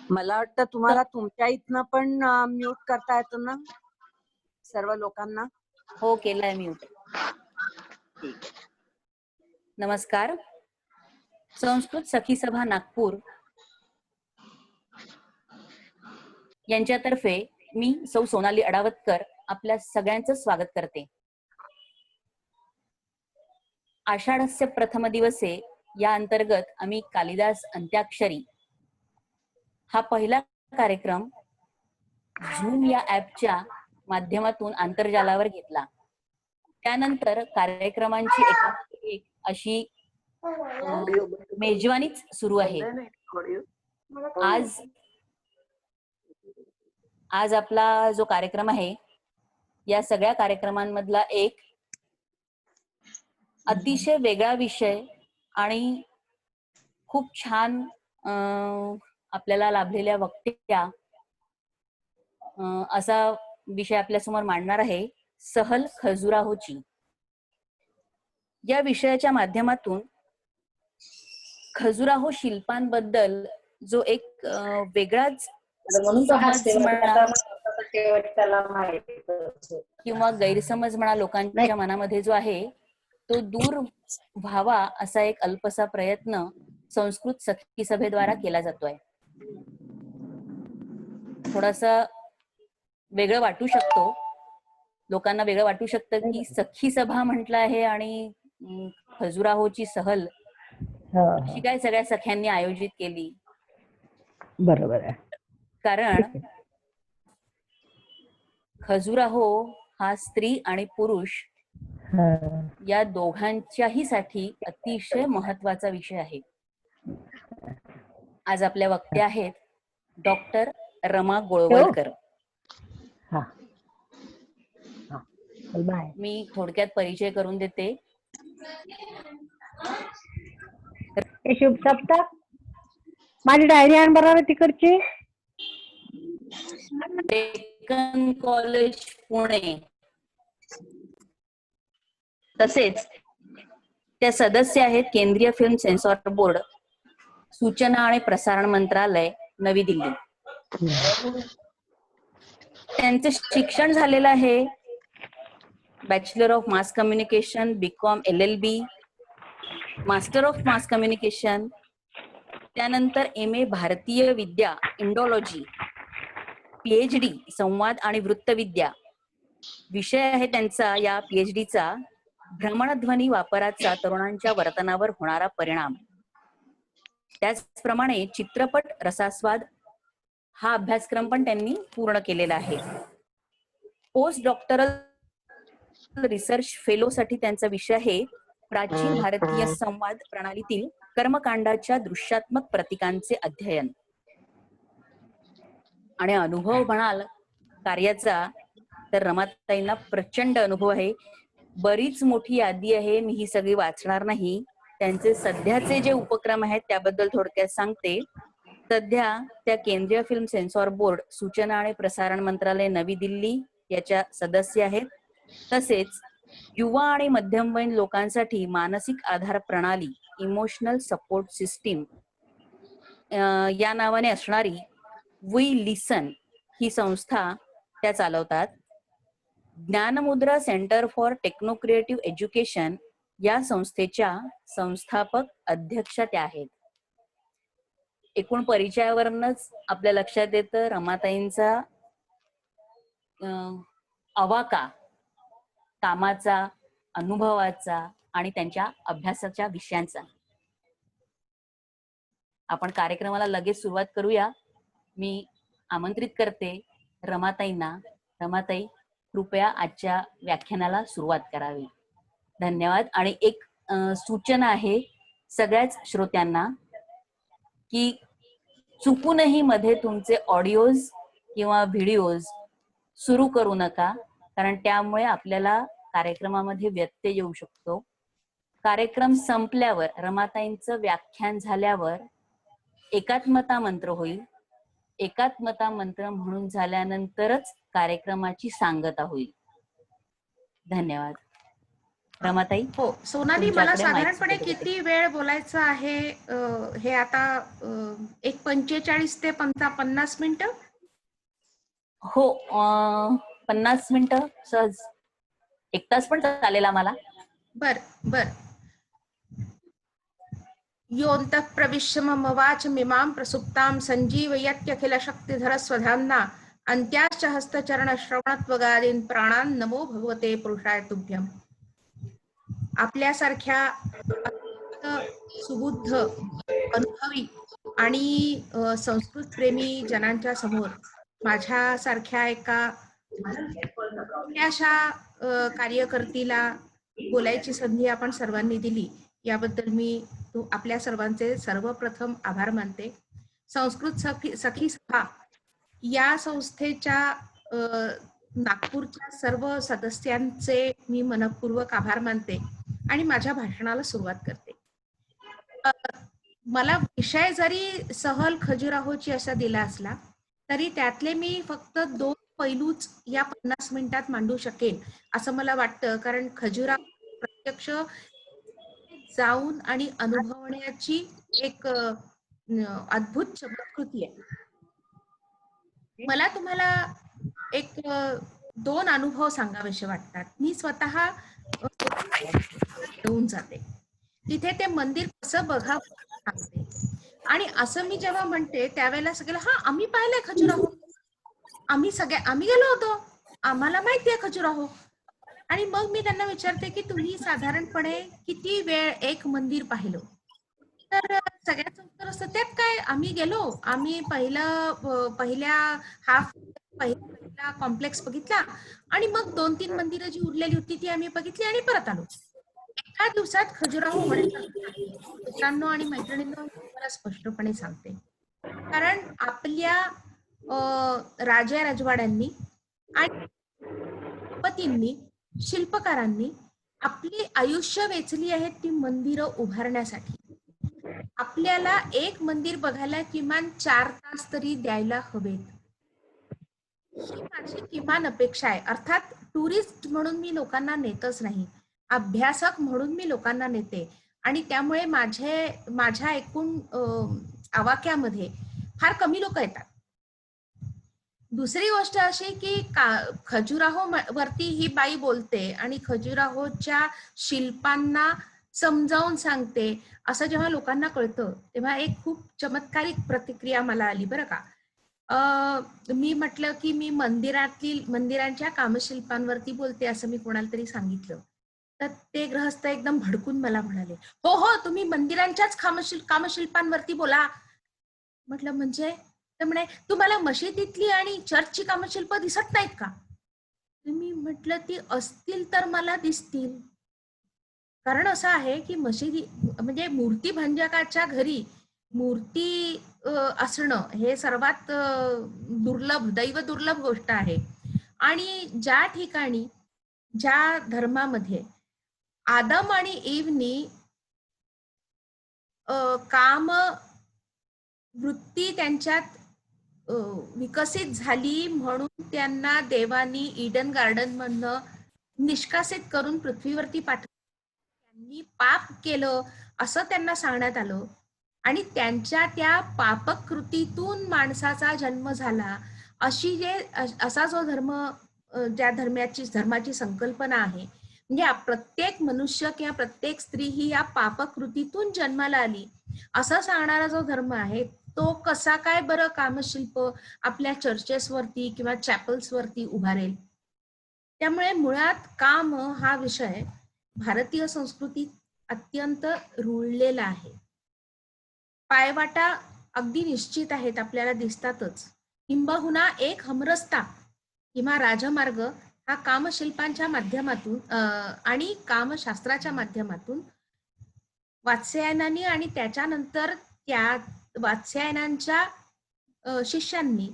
मला वाटतं तुम्हाला तुमच्या इथनं पण म्यूट करता येतं ना सर्व लोकांना? हो, केलाय म्यूट. नमस्कार. संस्कृत सखी सभा नागपूर यांच्यातर्फे मी सौ सोनाली अडावतकर आपल्या सगळ्यांचं स्वागत करते. आषाढस्य प्रथम दिवसे या अंतर्गत आम्ही कालिदास अंत्याक्षरी हा पहिला कार्यक्रम झूम या ऍपच्या माध्यमातून आंतरजालावर घेतला. त्यानंतर कार्यक्रमांची एक अशी मेजवानीच सुरू आहे. आज आपला जो कार्यक्रम आहे या सगळ्या कार्यक्रमांमधला एक अतिशय वेगळा विषय आणि खूप छान आपल्याला लाभलेल्या वक्त्या असा विषय आपल्यासमोर मांडणार आहे, सहल खजुराहोची. या विषयाच्या माध्यमातून खजुराहो शिल्पांबद्दल जो एक वेगळाच समज म्हणा किंवा गैरसमज म्हणा लोकांच्या मनामध्ये जो आहे तो दूर व्हावा असा एक अल्पसा प्रयत्न संस्कृत सखी सभेद्वारा केला जातोय. थोडासा वेगळं वाटू शकतो, लोकांना वेगळं वाटू शकतं की सखी सभा म्हटलं आहे आणि खजुराहोची सहल अशी काय सगळ्या सख्यांनी आयोजित केली. बरोबर आहे. कारण खजुराहो हा स्त्री आणि पुरुष या दोघांच्याही साठी अतिशय महत्वाचा विषय आहे. आज आपल्या वक्त्या आहेत डॉक्टर रमा गोळवलकर. मी थोडक्यात परिचय करून देते. शुभ सप्ताह. माझी डायरी आण बरोबर तिकडची. डेक्कन कॉलेज पुणे. तसेच त्या सदस्य आहेत केंद्रीय फिल्म सेन्सॉर बोर्ड, सूचना आणि प्रसारण मंत्रालय, नवी दिल्ली. त्यांचे शिक्षण झालेलं आहे bachelor of mass communication, BCom LLB, master of mass communication, त्यानंतर MA Bharatiya Vidya Indology, PhD संवाद आणि वृत्तविद्या. विषय आहे त्यांचा या PhDचा भ्रमणध्वनी वापराचा तरुणांच्या वर्तनावर होणारा परिणाम. त्याचप्रमाणे चित्रपट रसास्वाद हा अभ्यासक्रम पण त्यांनी पूर्ण केलेला आहे. पोस्ट डॉक्टरल रिसर्च फेलो साठी त्यांचा विषय आहे प्राचीन भारतीय संवाद प्रणालीतील कर्मकांडाच्या दृश्यात्मक प्रतीकांचे अध्ययन. आणि अनुभव म्हणाल कार्याचा तर रमाताईंना प्रचंड अनुभव आहे. बरीच मोठी यादी आहे, मी ही सगळी वाचणार नाही. त्यांचे सध्याचे जे उपक्रम आहेत त्याबद्दल थोडक्यात सांगते. सध्या त्या केंद्रीय फिल्म सेन्सॉर बोर्ड, सूचना आणि प्रसारण मंत्रालय, नवी दिल्ली याच्या सदस्य आहेत. तसेच युवा आणि मध्यमवयीन लोकांसाठी मानसिक आधार प्रणाली, इमोशनल सपोर्ट सिस्टीम या नावाने असणारी वी लिसन ही संस्था त्या चालवतात. Gyanmudra centre for techno creative education या संस्थेच्या संस्थापक अध्यक्षा त्या आहेत. एकूण परिचयावरूनच आपल्या लक्षात येतं रमाताईंचा अवाका कामाचा, अनुभवाचा आणि त्यांच्या अभ्यासाच्या विषयांचा. आपण कार्यक्रमाला लगेच सुरुवात करूया. मी आमंत्रित करते रमाताईंना. रमाताई, कृपया आजच्या व्याख्यानाला सुरुवात करावी. धन्यवाद. आणि एक सूचना आहे सगळ्याच श्रोत्यांना की चुकूनही मध्ये तुमचे ऑडिओज किंवा व्हिडिओज सुरू करू नका, कारण त्यामुळे आपल्याला कार्यक्रमामध्ये व्यत्यय येऊ शकतो. कार्यक्रम संपल्यावर रमाताईंचं व्याख्यान झाल्यावर एकात्मता मंत्र होईल. एकात्मता मंत्र म्हणून झाल्यानंतरच कार्यक्रमाची सांगता होईल. धन्यवाद. रमाताई, हो सोनाली, मला तुमच्याकडे mic साधारणपणे सुरू होते. किती वेळ बोलायचं आहे? हे आता एक 45 ते 50 मिनिटं. हो 50 मिनिटं सहज. 1 तास पण चालेल आम्हाला. बर बर. योऽन्तः प्रविश्य मम वाचमिमां प्रसुप्तां सञ्जीवयत्यखिल शक्तिधर स्वधाम्ना अन्त्याश्च हस्तचरण श्रवणत्वगादीन् प्राणान् नमो भगवते पुरुषाय तुभ्यम्. आपल्यासारख्या अत्यंत सुबुद्ध, अनुभवी आणि संस्कृत प्रेमी जनांच्या समोर माझ्यासारख्या एका छोट्याशा कार्यकर्तीला बोलायची संधी आपण सर्वांनी दिली, याबद्दल मी आपल्या सर्वांचे सर्वप्रथम आभार मानते. संस्कृत सखी सभा या संस्थेच्या नागपूरच्या सर्व सदस्यांचे मी मनपूर्वक आभार मानते आणि माझ्या भाषणाला सुरुवात करते. मला विषय जरी सहल खजुराहोची असा दिला असला तरी त्यातले मी फक्त 2 पैलूच या 50 मिनिटात मांडू शकेन असं मला वाटतं, कारण खजुराहो प्रत्यक्ष जाऊन आणि अनुभवण्याची एक अद्भुत चमत्कृती आहे. मला तुम्हाला एक 2 अनुभव सांगावेसे वाटतात. मी स्वतः येऊन जाते तिथे, ते मंदिर कसं बघावं सांगते, आणि असं मी जेव्हा म्हणते त्यावेळेला सगळे हा आम्ही पाहिलंय खजुराहो, आम्ही गेलो होतो, आम्हाला माहितीये खजुराहो. आणि मग मी त्यांना विचारते की तुम्ही साधारणपणे किती वेळ एक मंदिर पाहिलं? तर सगळ्याचं उत्तर असतं त्यात काय, आम्ही गेलो, आम्ही पहिल्या कॉम्प्लेक्स बघितला आणि मग 2-3 मंदिरं जी उरलेली होती ती आम्ही बघितली आणि परत आलो. एका दिवसात खजुराहो होण्यासारखं नाही. मित्रांनो आणि मैत्रिणींनो, मला स्पष्टपणे सांगते, कारण आपल्या राजा राजवाड्यांनी आणि पतींनी, शिल्पकारांनी आपली आयुष्य वेचली आहेत ती मंदिरं उभारण्यासाठी. आपल्याला एक मंदिर बघायला किमान 4 तास तरी द्यायला हवेत, ही माझी किमान अपेक्षा आहे. अर्थात टुरिस्ट म्हणून मी लोकांना नेतच नाही, अभ्यासक म्हणून मी लोकांना नेते, आणि त्यामुळे माझ्या एकूण आवाक्यामध्ये फार कमी लोक येतात. दुसरी गोष्ट अशी की खजुराहो वरती ही बाई बोलते आणि खजुराहोच्या शिल्पांना समजावून सांगते असं जेव्हा लोकांना कळतं तेव्हा एक खूप चमत्कारिक प्रतिक्रिया मला आली बरं का. मी म्हटलं की मी मंदिरांच्या कामशिल्पांवरती बोलते असं मी कोणाला तरी सांगितलं, तर ते गृहस्थ एकदम भडकून मला म्हणाले, हो हो तुम्ही मंदिरांच्याच कामशिल्पांवरती बोला. म्हटलं म्हणजे? तर म्हणे तुम्हाला मशिदीतली आणि चर्चची कामशिल्प दिसत नाहीत का? मी म्हटलं ती असतील तर मला दिसतील, कारण असं आहे की मशिदी म्हणजे मूर्तिभंजकाच्या घरी मूर्ती असणं हे सर्वात दैव दुर्लभ गोष्ट आहे. आणि ज्या ठिकाणी, ज्या धर्मामध्ये आदम आणि ईवनी काम वृत्ती त्यांच्यात विकसित झाली म्हणून त्यांना देवानी ईडन गार्डन मधनं निष्कासित करून पृथ्वीवरती पाठवलं, त्यांनी पाप केलं असं त्यांना सांगण्यात आलं, आणि त्यांच्या त्या पापक कृतीतून माणसाचा जन्म झाला, असा जो धर्म, ज्या धर्माची संकल्पना आहे, म्हणजे प्रत्येक मनुष्य किंवा प्रत्येक स्त्री ही या पापकृतीतून जन्माला आली असं सांगणारा जो धर्म आहे, तो कसा काय बरं कामशिल्प आपल्या चर्चेसवरती किंवा चॅपल्सवरती उभारेल? त्यामुळे मुळात काम हा विषय भारतीय संस्कृतीत अत्यंत रुळलेला आहे. पायवाटा अगदी निश्चित आहेत, आपल्याला दिसतातच, किंबहुना एक हमरस्ता किंवा राजमार्ग हा कामशिल्पांच्या माध्यमातून आणि कामशास्त्राच्या माध्यमातून वात्स्यायनांनी आणि त्याच्यानंतर त्या वात्स्यायनांच्या शिष्यांनी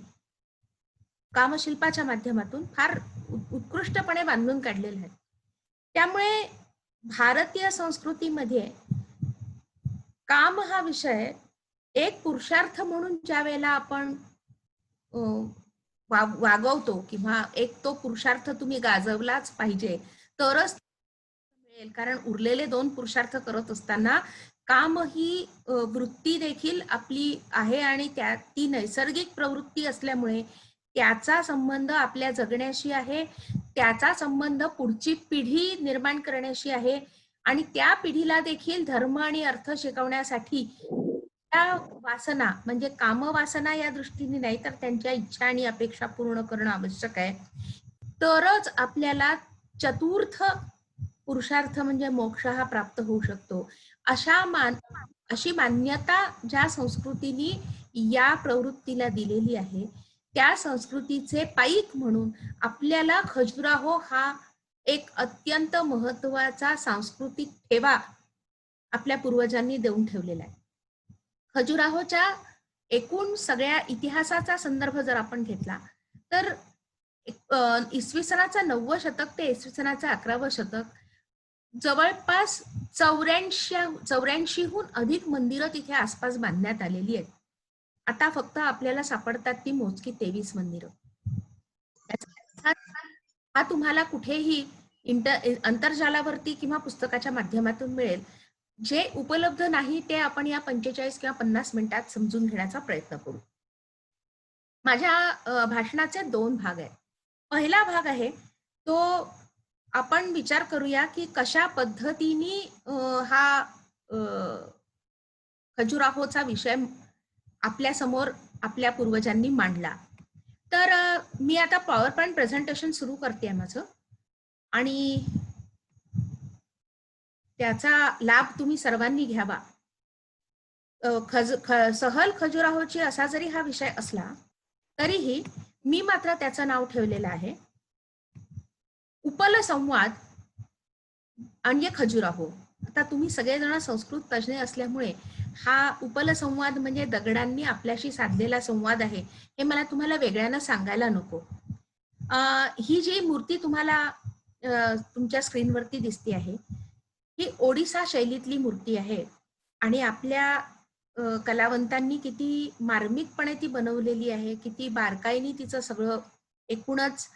कामशिल्पाच्या माध्यमातून फार उत्कृष्टपणे बांधून काढलेले आहेत. त्यामुळे भारतीय संस्कृतीमध्ये काम हा विषय एक पुरुषार्थ म्हणून ज्या वेळेला आपण वागवतो किंवा एक तो पुरुषार्थ तुम्ही गाजवलाच पाहिजे तरच कारण उरलेले 2 पुरुषार्थ करत असताना काम ही वृत्ती देखील आपली आहे आणि ती नैसर्गिक प्रवृत्ती असल्यामुळे त्याचा संबंध आपल्या जगण्याशी आहे, त्याचा संबंध पुढची पिढी निर्माण करण्याशी आहे आणि त्या पिढीला देखील धर्म आणि अर्थ शिकवण्यासाठी त्या वासना म्हणजे कामवासना या दृष्टीने नाही तर त्यांच्या इच्छा आणि अपेक्षा पूर्ण करणं आवश्यक आहे. तरच आपल्याला चतुर्थ पुरुषार्थ म्हणजे मोक्ष हा प्राप्त होऊ शकतो. अशी मान्यता ज्या संस्कृतीने या प्रवृत्तीला दिलेली आहे त्या संस्कृतीचे पाईक म्हणून आपल्याला खजुराहो हा एक अत्यंत महत्वाचा सांस्कृतिक ठेवा आपल्या पूर्वजांनी देऊन ठेवलेला आहे. खजुराहोच्या एकूण सगळ्या इतिहासाचा संदर्भ जर आपण घेतला तर इसवी सनाचं 9वं शतक ते इसवी सनाचं 11वं शतक जवळपास 84हून अधिक मंदिरं तिथे आसपास बांधण्यात आलेली आहेत. आता फक्त आपल्याला सापडतात ती मोजकी 23 मंदिरं. हा तुम्हाला कुठेही आंतरजालावरती किंवा पुस्तकाच्या माध्यमातून मिळेल. जे उपलब्ध नाही ते आपण या 45 किंवा 50 मिनिटात समजून घेण्याचा प्रयत्न करू. माझ्या भाषणाचे 2 भाग आहेत. पहिला भाग आहे तो आपण विचार करूया की कशा पद्धतीने हा खजुराहोचा विषय आपल्या समोर आपल्या पूर्वजांनी मांडला. तर मी आता पॉवर पॉइंट प्रेझेंटेशन सुरू करते माझं आणि त्याचा लाभ तुम्ही सर्वांनी घ्यावा. सहल खजुराहोची असा जरी हा विषय असला तरीही मी मात्र त्याचं नाव ठेवलेलं आहे उपल संवाद आणि खजुराहो. आता तुम्ही सगळेजण संस्कृत तज्ज्ञ असल्यामुळे हा उपल संवाद म्हणजे दगडांनी आपल्याशी साधलेला संवाद आहे हे मला तुम्हाला वेगळ्यानं सांगायला नको. ही जी मूर्ती तुम्हाला तुमच्या स्क्रीनवरती दिसते आहे ही ओडिसा शैलीतली मूर्ती आहे आणि आपल्या कलावंतांनी किती मार्मिकपणे ती बनवलेली आहे, किती बारकाईने तिचं सगळं एकूणच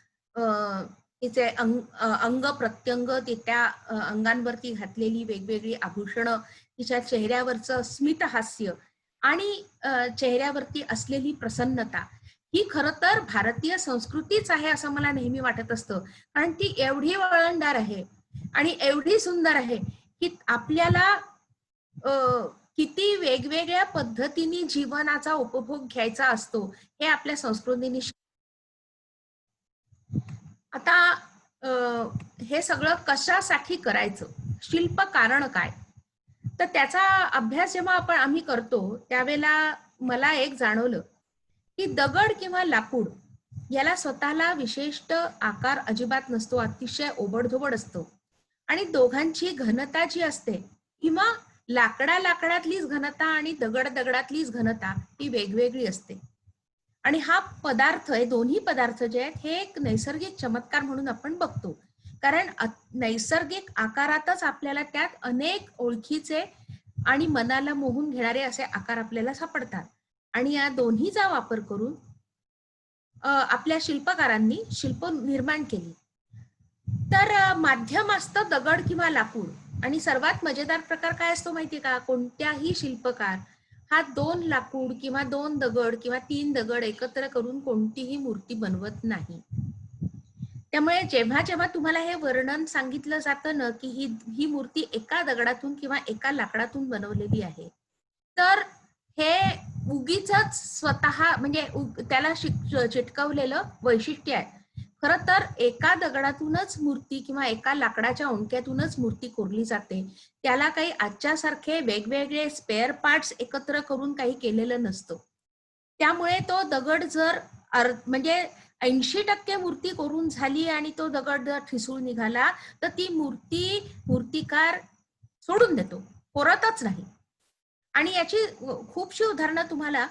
तिचे अंग प्रत्यंग त्या अंगांवरती घातलेली वेगवेगळी आभूषणं, तिच्या चेहऱ्यावरचं स्मित हास्य आणि चेहऱ्यावरती असलेली प्रसन्नता ही खरं तर भारतीय संस्कृतीच आहे असं मला नेहमी वाटत असतं. कारण ती एवढी वळणदार आहे आणि एवढी सुंदर आहे की आपल्याला किती वेगवेगळ्या पद्धतीने जीवनाचा उपभोग घ्यायचा असतो हे आपल्या संस्कृतीने. आता हे सगळं कशासाठी करायचं, शिल्प कारण काय, तर त्याचा अभ्यास जेव्हा आम्ही करतो त्यावेळेला मला एक जाणवलं की दगड किंवा लाकूड याला स्वतःला विशिष्ट आकार अजिबात नसतो, अतिशय ओबडधोबड असतो आणि दोघांची घनता जी असते किंवा लाकडातलीच घनता आणि दगडातलीच घनता ही वेगवेगळी असते. आणि हा पदार्थ, हे दोन्ही पदार्थ जे आहेत हे एक नैसर्गिक चमत्कार म्हणून आपण बघतो. कारण नैसर्गिक आकारातच आपल्याला त्यात अनेक ओळखीचे आणि मनाला मोहून घेणारे असे आकार आपल्याला सापडतात. आणि या दोन्हीचा वापर करून आपल्या शिल्पकारांनी शिल्प निर्माण केली. तर माध्यम असतं दगड किंवा लाकूड. आणि सर्वात मजेदार प्रकार काय असतो माहितीये का, कोणत्याही शिल्पकार हा 2 लाकूड किंवा 2 दगड किंवा 3 दगड एकत्र करून कोणतीही मूर्ती बनवत नाही. त्यामुळे जेव्हा जेव्हा तुम्हाला हे वर्णन सांगितलं जातं ना की ही मूर्ती एका दगडातून किंवा एका लाकडातून बनवलेली आहे, तर हे उगीच स्वतः म्हणजे त्याला चिटकवलेलं वैशिष्ट्य आहे. खरं तर एका दगडातूनच मूर्ती किंवा एका लाकडाच्या ओंडक्यातूनच मूर्ती कोरली जाते. त्याला काही आजच्या सारखे वेगवेगळे स्पेअर पार्ट्स एकत्र करून काही केलेलं नसतं. त्यामुळे तो दगड जर म्हणजे 80% मूर्ती कोरून झाली आणि तो दगड जर ठिसूळ निघाला तर ती मूर्तिकार सोडून देतो, कोरतच नाही. आणि याची खूपशी उदाहरणं तुम्हाला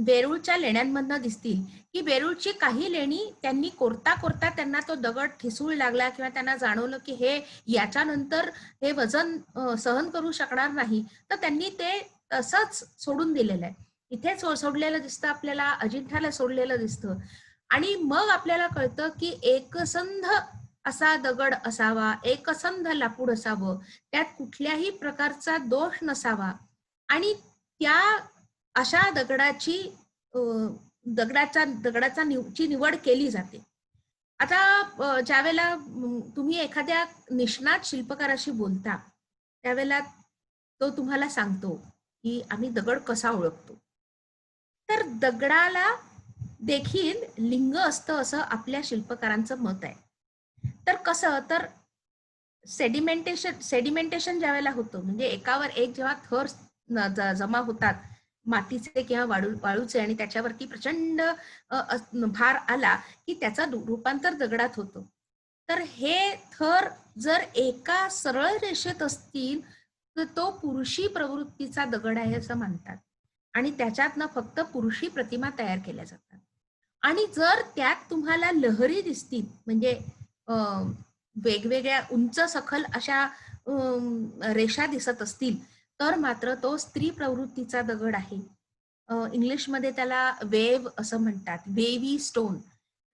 वेरूळच्या लेण्यांमधनं दिसतील की वेरूळची काही लेणी त्यांनी कोरता कोरता त्यांना तो दगड ठिसूळ लागला किंवा त्यांना जाणवलं की हे याच्यानंतर हे वजन सहन करू शकणार नाही, तर त्यांनी ते तसंच सोडून दिलेलं आहे. इथे सोडलेलं दिसतं आपल्याला, अजिंठ्याला सोडलेलं दिसतं. आणि मग आपल्याला कळतं की एकसंध असा दगड असावा, एकसंध लाकूड असावं, त्यात कुठल्याही प्रकारचा दोष नसावा आणि त्या अशा दगडाची ची निवड केली जाते. आता ज्यावेळेला तुम्ही एखाद्या निष्णात शिल्पकाराशी बोलता त्यावेळेला तो तुम्हाला सांगतो की आम्ही दगड कसा ओळखतो. तर दगडाला देखील लिंग असतं असं आपल्या शिल्पकारांचं मत आहे. तर कसं तर सेडिमेंटेशन ज्या वेळेला होतं म्हणजे एकावर एक जेव्हा थर जमा होतात मातीचे किंवा वाळूचे आणि त्याच्यावरती प्रचंड भार आला की त्याचा रूपांतर दगडात होतं. तर हे थर जर एका सरळ रेषेत असतील तर तो पुरुषी प्रवृत्तीचा दगड आहे असं मानतात आणि त्याच्यातनं फक्त पुरुषी प्रतिमा तयार केल्या जातात. आणि जर त्यात तुम्हाला लहरी दिसतील म्हणजे वेगवेगळ्या उंच सखल अशा रेषा दिसत असतील तर मात्र तो स्त्री प्रवृत्तीचा दगड आहे. इंग्लिशमध्ये त्याला वेव असं म्हणतात, वेवी स्टोन.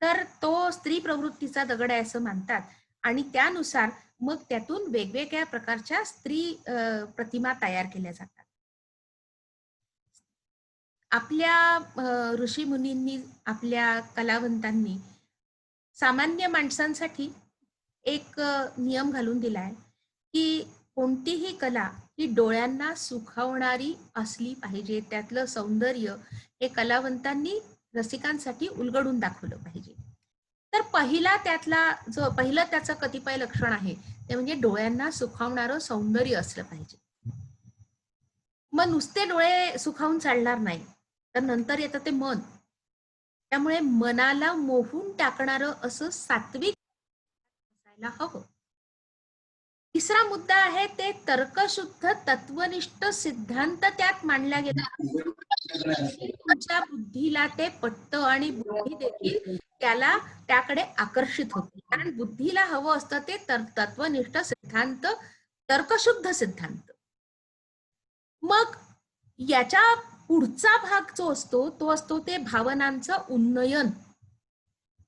तर तो स्त्री प्रवृत्तीचा दगड आहे असं मानतात आणि त्यानुसार मग त्यातून वेगवेगळ्या प्रकारच्या स्त्री प्रतिमा तयार केल्या जातात. आपल्या ऋषी मुनींनी आपल्या कलावंतांनी सामान्य माणसांसाठी एक नियम घालून दिलाय की कोणतीही कला ही डोळ्यांना सुखावणारी असली पाहिजे. त्यातलं सौंदर्य हे कलावंतांनी रसिकांसाठी उलगडून दाखवलं पाहिजे. तर पहिलं त्याचं कतिपय लक्षण आहे ते म्हणजे डोळ्यांना सुखावणारं सौंदर्य असलं पाहिजे. मग नुसते डोळे सुखावून चालणार नाही तर नंतर येतं ते मन. त्यामुळे मनाला मोहून टाकणारं असं सात्विक असायला हवं. तिसरा मुद्दा आहे ते तर्कशुद्ध तत्वनिष्ठ सिद्धांत त्यात मांडला गेला. तुमच्या बुद्धीला ते पटतं आणि बुद्धी देखील त्याकडे आकर्षित होते. कारण बुद्धीला हवं असतं ते तत्वनिष्ठ सिद्धांत, तर्कशुद्ध सिद्धांत. मग याच्या पुढचा भाग जो असतो तो असतो ते भावनांचं उन्नयन.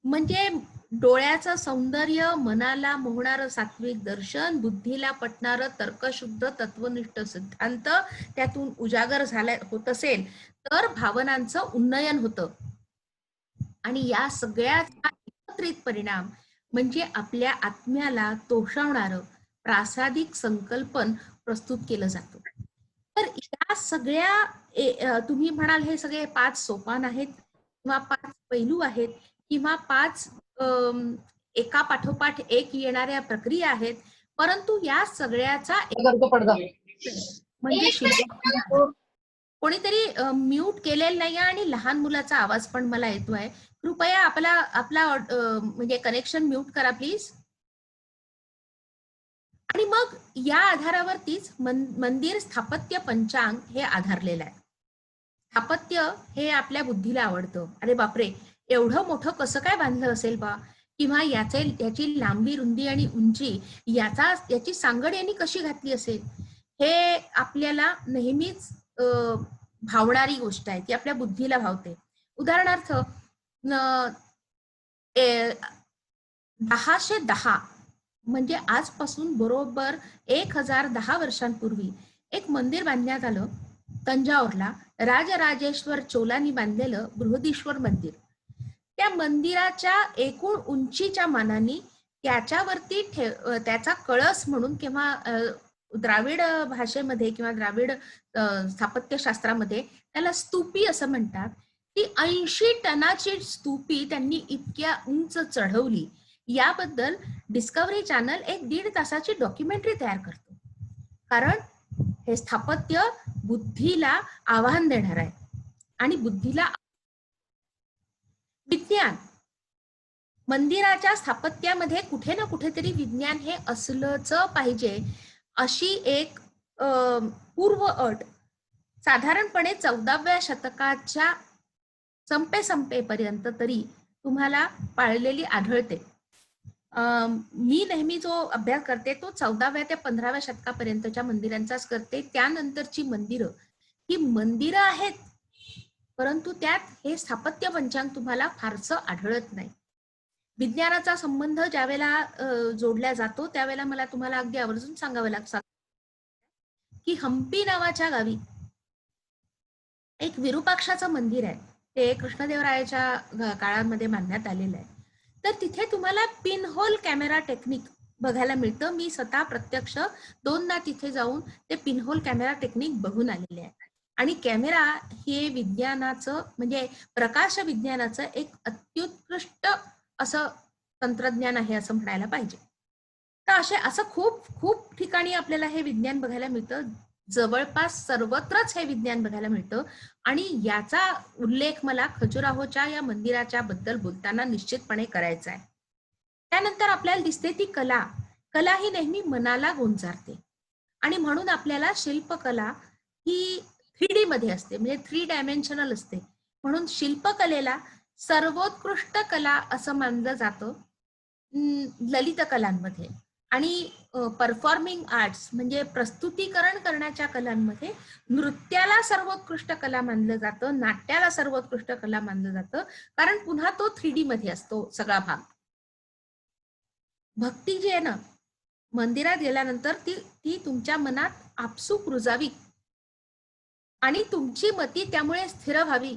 म्हणजे डोळ्याचं सौंदर्य, मनाला मोहणारं सात्विक दर्शन, बुद्धीला पटणारं तर्कशुद्ध तत्वनिष्ठ सिद्धांत त्यातून उजागर होत असेल तर भावनांचं उन्नयन होतं. आणि या सगळ्याचा एकत्रित परिणाम म्हणजे आपल्या आत्म्याला तोषवणारं प्रासादिक संकल्पन प्रस्तुत केलं जातं. तर या सगळ्या तुम्ही म्हणाल हे सगळे 5 सोपान आहेत किंवा 5 पैलू आहेत किंवा 5 एका पाठोपाठ एक येणाऱ्या प्रक्रिया आहेत, परंतु या सगळ्याचा म्हणजे कोणीतरी म्यूट केलेलं नाही आणि लहान मुलाचा आवाज पण मला येतोय. कृपया आपला म्हणजे कनेक्शन म्यूट करा प्लीज. आणि मग या आधारावरतीच मंदिर स्थापत्य पंचांग हे आधारलेलं आहे. स्थापत्य हे आपल्या बुद्धीला आवडतं. अरे बापरे, एवढं मोठं कसं काय बांधलं असेल बा, किंवा याची लांबी, रुंदी आणि उंची याची सांगड यांनी कशी घातली असेल, हे आपल्याला नेहमीच भावणारी गोष्ट आहे, ती आपल्या बुद्धीला भावते. उदाहरणार्थ 1010 म्हणजे आजपासून बरोबर 1010 वर्षांपूर्वी एक मंदिर बांधण्यात आलं तंजावरला. राजराजेश्वर चोलांनी बांधलेलं बृहदीश्वर मंदिर. त्या मंदिराच्या एकूण उंचीच्या मानाने त्याच्यावरती त्याचा कळस म्हणून किंवा द्राविड भाषेमध्ये किंवा द्राविड स्थापत्यशास्त्रामध्ये त्याला स्तूपी असं म्हणतात. ती 80 टनाची स्तूपी त्यांनी इतक्या उंच चढवली. याबद्दल डिस्कव्हरी चॅनल एक 1.5 तासाची डॉक्युमेंटरी तयार करतो. कारण हे स्थापत्य बुद्धीला आव्हान देणार आहे आणि बुद्धीला विज्ञान, मंदिराच्या स्थापत्यामध्ये कुठे ना कुठेतरी विज्ञान हे असलंच पाहिजे अशी एक पूर्व अट साधारणपणे 14व्या शतकाच्या संपेपर्यंत तरी तुम्हाला पाळलेली आढळते. मी नेहमी जो अभ्यास करते तो 14व्या ते 15व्या शतकापर्यंतच्या मंदिरांचाच करते. त्यानंतरची मंदिरं ही मंदिरं आहेत, परंतु त्यात हे स्थापत्य पंचांग तुम्हाला फारसं आढळत नाही. विज्ञानाचा संबंध ज्यावेळेला जोडला जातो त्यावेळेला मला तुम्हाला अगदी आवर्जून सांगावं लागतं की हम्पी नावाच्या गावी एक विरूपाक्षाचं मंदिर आहे. ते कृष्णदेवरायाच्या काळामध्ये बांधण्यात आलेलं आहे. तर तिथे तुम्हाला पिनहोल कॅमेरा टेक्निक बघायला मिळतं. मी स्वतः प्रत्यक्ष 2दा तिथे जाऊन ते पिनहोल कॅमेरा टेक्निक बघून आलेले आहे. आणि कॅमेरा हे विज्ञानाचं म्हणजे प्रकाश विज्ञानाचं एक अत्युत्कृष्ट असं तंत्रज्ञान आहे असं म्हणायला पाहिजे. तर असं खूप खूप ठिकाणी आपल्याला हे विज्ञान बघायला मिळतं. जवळपास सर्वत्रच हे विज्ञान बघायला मिळतं. आणि याचा उल्लेख मला खजुराहोच्या या मंदिराच्या बद्दल बोलताना निश्चितपणे करायचा आहे. त्यानंतर आपल्याला दिसते ती कला. कला ही नेहमी मनाला गोंजारते आणि म्हणून आपल्याला शिल्पकला ही 3D मध्ये असते, म्हणजे 3 डायमेन्शनल असते. म्हणून शिल्पकलेला सर्वोत्कृष्ट कला असं मानलं जातं ललित कलांमध्ये. आणि परफॉर्मिंग आर्ट्स म्हणजे प्रस्तुतीकरण करण्याच्या कलांमध्ये नृत्याला सर्वोत्कृष्ट कला मानलं जातं, नाट्याला सर्वोत्कृष्ट कला मानलं जातं, कारण पुन्हा तो 3D मध्ये असतो सगळा भाग. भक्ती जी आहे ना, मंदिरात गेल्यानंतर ती तुमच्या मनात आपसूक रुजावी आणि तुमची मती त्यामुळे स्थिर व्हावी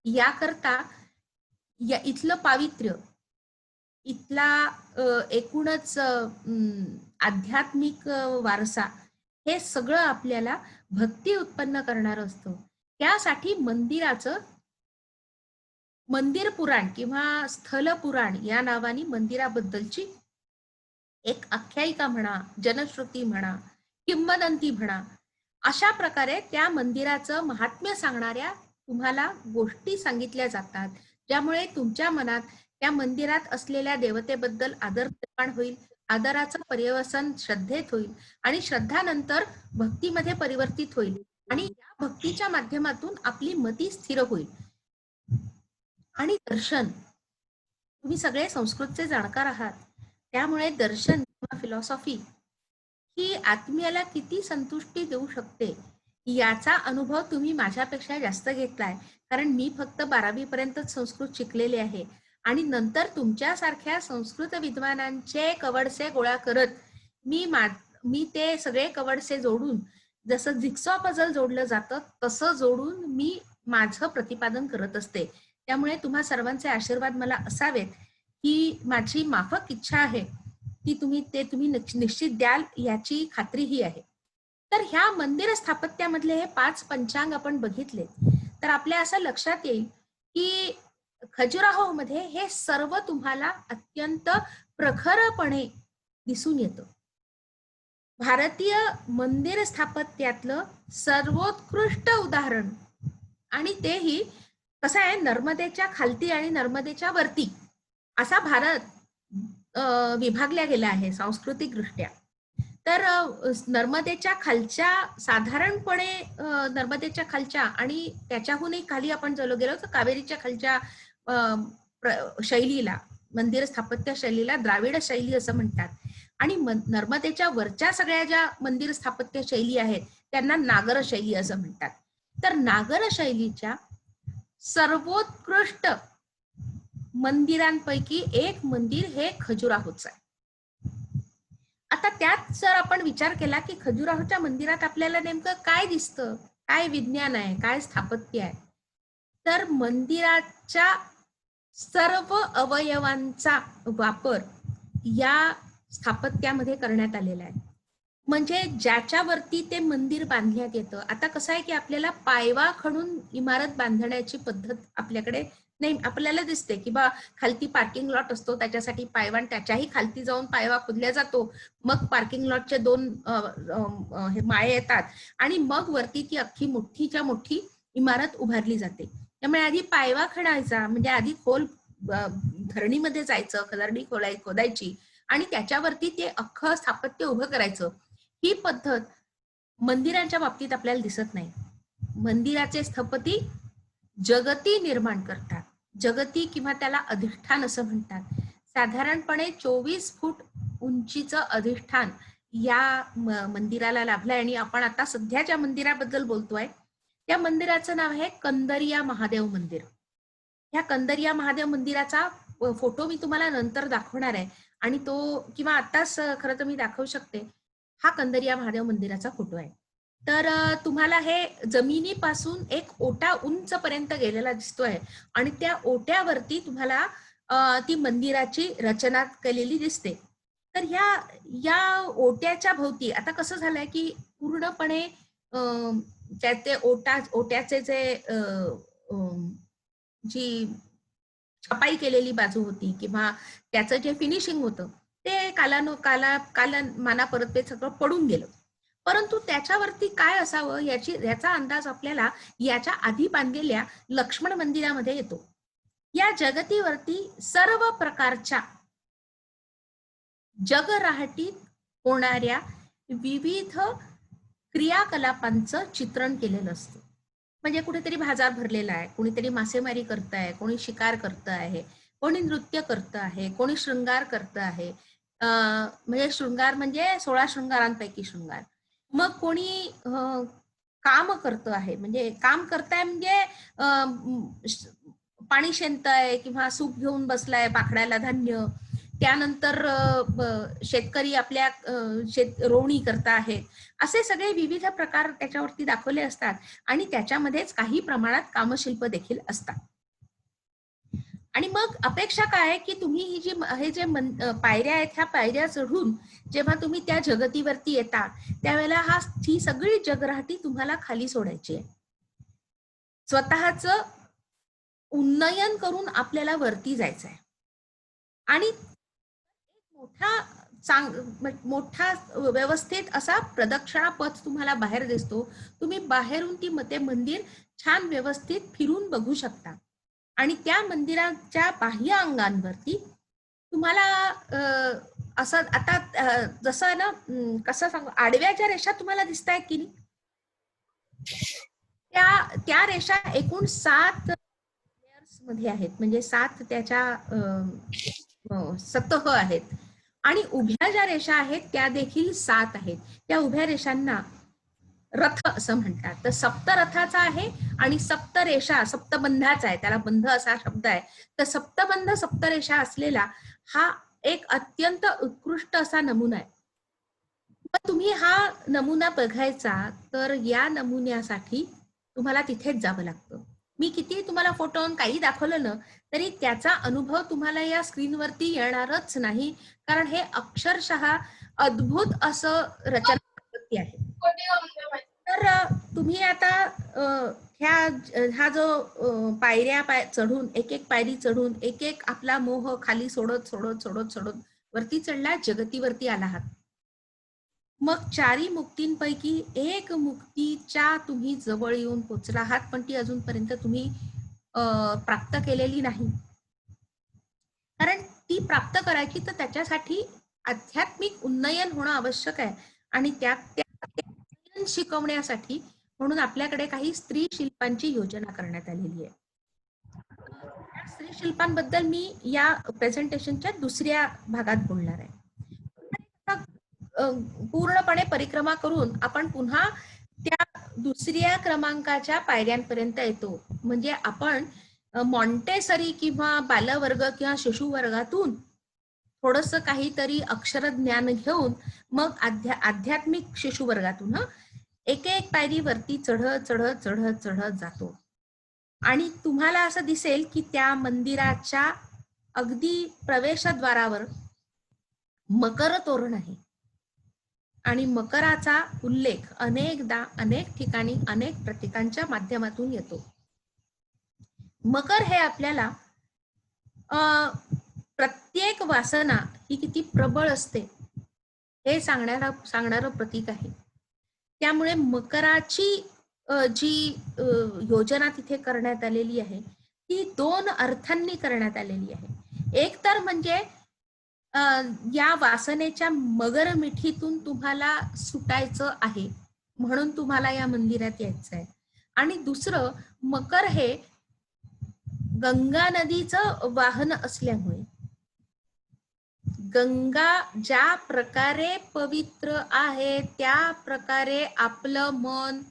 याकरता इथलं पावित्र्य, इथला एकूणच आध्यात्मिक वारसा हे सगळं आपल्याला भक्ती उत्पन्न करणारं असतं. त्यासाठी मंदिर पुराण किंवा स्थल पुराण या नावाने मंदिराबद्दलची एक आख्यायिका म्हणा, जनश्रुती म्हणा, किंवदंती म्हणा, अशा प्रकारे त्या मंदिराचं महात्म्य सांगणाऱ्या तुम्हाला गोष्टी सांगितल्या जातात, ज्यामुळे तुमच्या मनात त्या मंदिरात असलेल्या देवतेबद्दल आदर निर्माण होईल, आदराचं पर्यवसन श्रद्धेत होईल आणि श्रद्धानंतर भक्तीमध्ये परिवर्तित होईल आणि या भक्तीच्या माध्यमातून आपली मती स्थिर होईल. आणि दर्शन, तुम्ही सगळे संस्कृतचे जाणकार आहात, त्यामुळे दर्शन किंवा फिलॉसॉफी ही आत्म्याला किती संतुष्टी देऊ शकते याचा अनुभव तुम्ही माझ्यापेक्षा जास्त घेतलाय, कारण मी फक्त 12वी पर्यंतच संस्कृत शिकलेले आहे आणि नंतर तुमच्यासारख्या संस्कृत विद्वानांचे कवडसे गोळा करत मी ते सगळे कवडसे जोडून, जसं जिक्सॉ पझल जोडलं जातं तसं जोडून मी माझं प्रतिपादन करत असते. त्यामुळे तुम्हा सर्वांचे आशीर्वाद मला असावेत ही माझी माफक इच्छा आहे की तुम्ही निश्चित द्याल याची खात्रीही आहे. तर ह्या मंदिर स्थापत्यामधले हे 5 पंचांग आपण बघितले तर आपल्या असं लक्षात येईल की खजुराहो मध्ये हे सर्व तुम्हाला अत्यंत प्रखरपणे दिसून येतं. भारतीय मंदिर स्थापत्यातलं सर्वोत्कृष्ट उदाहरण, आणि तेही कसं आहे, नर्मदेच्या खालती आणि नर्मदेच्या वरती असा भारत विभागला गेला आहे सांस्कृतिक दृष्ट्या. तर नर्मदेच्या खालच्या साधारणपणे नर्मदेच्या खालच्या आणि त्याच्याहूनही खाली आपण जर गेलो तर कावेरीच्या खालच्या शैलीला, मंदिर स्थापत्य शैलीला द्राविड शैली असं म्हणतात. आणि नर्मदेच्या वरच्या सगळ्या ज्या मंदिर स्थापत्य शैली आहेत त्यांना नागर शैली असं म्हणतात. तर नागर शैलीच्या सर्वोत्कृष्ट मंदिरांपैकी एक मंदिर हे खजुराहोचं आहे. आता त्यात जर आपण विचार केला की खजुराहोच्या मंदिरात आपल्याला नेमकं काय दिसतं, काय विज्ञान आहे, काय स्थापत्य आहे, तर मंदिराच्या सर्व अवयवांचा वापर या स्थापत्यामध्ये करण्यात आलेला आहे. म्हणजे ज्याच्यावरती ते मंदिर बांधण्यात येतं. आता कसं आहे की आपल्याला पायवा खणून इमारत बांधण्याची पद्धत आपल्याकडे नाही, आपल्याला दिसते की बा खालती पार्किंग लॉट असतो, त्याच्यासाठी पायवा, त्याच्याही खालती जाऊन पायवा खोदल्या जातो, मग पार्किंग लॉटचे 2 माळे येतात आणि मग वरती ती अख्खी मोठीच्या मोठी इमारत उभारली जाते. त्यामुळे आधी पायवा खणायचा, म्हणजे आधी खोल धरणीमध्ये जायचं, खदारडी खोदायची आणि त्याच्यावरती ते अख्खं स्थापत्य उभं करायचं. ही पद्धत मंदिरांच्या बाबतीत आपल्याला दिसत नाही. मंदिराचे स्थपती जगती निर्माण करतात. जगती किंवा त्याला अधिष्ठान असं म्हणतात. साधारणपणे 24 फूट उंचीचं अधिष्ठान या मंदिराला लाभलंय. आणि आपण आता सध्या ज्या मंदिराबद्दल बोलतोय त्या मंदिराचं नाव आहे कंदरिया महादेव मंदिर. ह्या कंदरिया महादेव मंदिराचा फोटो मी तुम्हाला नंतर दाखवणार आहे आणि तो किंवा आताच खरं तर मी दाखवू शकते. हा कंदरिया महादेव मंदिराचा फोटो आहे. तर तुम्हाला हे जमिनीपासून एक ओटा उंचपर्यंत गेलेला दिसतोय आणि त्या ओट्यावरती तुम्हाला ती मंदिराची रचना केलेली दिसते. तर या ओट्याच्या भोवती आता कसं झालंय की पूर्णपणे ते ओट्याचे जे जी छपाई केलेली बाजू होती किंवा त्याचं जे फिनिशिंग होतं ते कालामाना परत ते सगळं पडून गेलं. परंतु त्याच्यावरती काय असावं याचा अंदाज आपल्याला याच्या आधी बांधलेल्या लक्ष्मण मंदिरामध्ये येतो. या जगतीवरती सर्व प्रकारच्या जगराहटीत होणाऱ्या विविध क्रियाकलापांचं चित्रण केलेलं असतं. म्हणजे कुठेतरी बाजार भरलेला आहे, कोणीतरी मासेमारी करत आहे, कोणी शिकार करत आहे, कोणी नृत्य करत आहे, कोणी शृंगार करत आहे. म्हणजे शृंगार म्हणजे 16 शृंगारांपैकी शृंगार. मग कोणी काम करत आहे, म्हणजे काम करताय म्हणजे पाणी शेणताय किंवा सूप घेऊन बसलाय पाखडायला धान्य. त्यानंतर शेतकरी आपल्या रोवणी करत आहेत. असे सगळे विविध प्रकार त्याच्यावरती दाखवले असतात आणि त्याच्यामध्येच काही प्रमाणात कामशिल्प देखील असतात. आणि मग अपेक्षा काय की तुम्ही हे जे पायऱ्या आहेत ह्या पायऱ्या चढून जेव्हा तुम्ही त्या जगतीवरती येता त्यावेळेला ही सगळी जगराहटी तुम्हाला खाली सोडायची आहे. स्वतःच उन्नयन करून आपल्याला वरती जायचं आहे आणि मोठा व्यवस्थित असा प्रदक्षिणा पथ तुम्हाला बाहेर दिसतो. तुम्ही बाहेरून ते मंदिर छान व्यवस्थित फिरून बघू शकता आणि त्या मंदिराच्या बाह्य अंगांवरती तुम्हाला असं आता जसं ना कसं सांगू, आडव्या ज्या रेषा तुम्हाला दिसत आहेत की नाही त्या रेषा एकूण 7 लेयर्स मध्ये आहेत. म्हणजे 7 त्याच्या सतह आहेत आणि उभ्या ज्या रेषा आहेत त्या देखील 7 आहेत. त्या उभ्या रेषांना रथ असं म्हणतात. तर सप्तरथाचा आहे आणि सप्तरेषा सप्तबंधाचा आहे, त्याला बंध असा शब्द आहे. तर सप्तबंध सप्तरेषा असलेला हा एक अत्यंत उत्कृष्ट असा नमुना आहे. तुम्ही हा नमुना बघायचा तर या नमुन्यासाठी तुम्हाला तिथेच जावं लागतं. मी किती तुम्हाला फोटो काही दाखवलं ना तरी त्याचा अनुभव तुम्हाला या स्क्रीनवरती येणारच नाही, कारण हे अक्षरशः अद्भुत असं रचना आहे. तर तुम्ही आता हा जो पायऱ्या चढून एक पायरी चढून एक आपला मोह खाली सोडत सोडत सोडत सोडत वरती चढला, जगतीवरती आला आहात. मग 4 मुक्तींपैकी एक मुक्तीच्या तुम्ही जवळ येऊन पोचला आहात, पण ती अजूनपर्यंत तुम्ही प्राप्त केलेली नाही. कारण ती प्राप्त करायची तर त्याच्यासाठी आध्यात्मिक उन्नयन होणं आवश्यक आहे आणि त्या शिकवण्यासाठी म्हणून आपल्याकडे काही स्त्री शिल्पांची योजना करण्यात आलेली आहे. त्या स्त्री शिल्पांबद्दल मी या प्रेझेंटेशनच्या दुसऱ्या भागात बोलणार आहे. पूर्णपणे परिक्रमा करून आपण पुन्हा त्या दुसऱ्या क्रमांकाच्या पायऱ्यांपर्यंत येतो. म्हणजे आपण मॉन्टेसरी किंवा बालवर्ग किंवा शिशुवर्गातून थोडस काहीतरी अक्षर ज्ञान घेऊन मग आध्यात्मिक शिशुवर्गातून एक पायरी वरती चढत चढत चढत चढत जातो आणि तुम्हाला असं दिसेल की त्या मंदिराच्या अगदी प्रवेशद्वारावर मकर तोरण आहे आणि मकराचा उल्लेख अनेकदा अनेक ठिकाणी अनेक प्रतीकांच्या माध्यमातून येतो. मकर हे आपल्याला प्रत्येक वासना ही किती प्रबळ असते हे सांगणारं प्रतीक आहे. त्यामुळे मकराची जी योजना तिथे करण्यात आलेली आहे ती 2 अर्थांनी करण्यात आलेली आहे. एक तर म्हणजे या वासनेच्या मगर मिठीतून तुम्हाला सुटायचं आहे म्हणून तुम्हाला या मंदिरात यायचं आहे, आणि दुसरं मकर हे गंगा नदीचं वाहन असल्यामुळे गंगा ज्या प्रकारे पवित्र आहे त्या प्रकारे आपलं मन,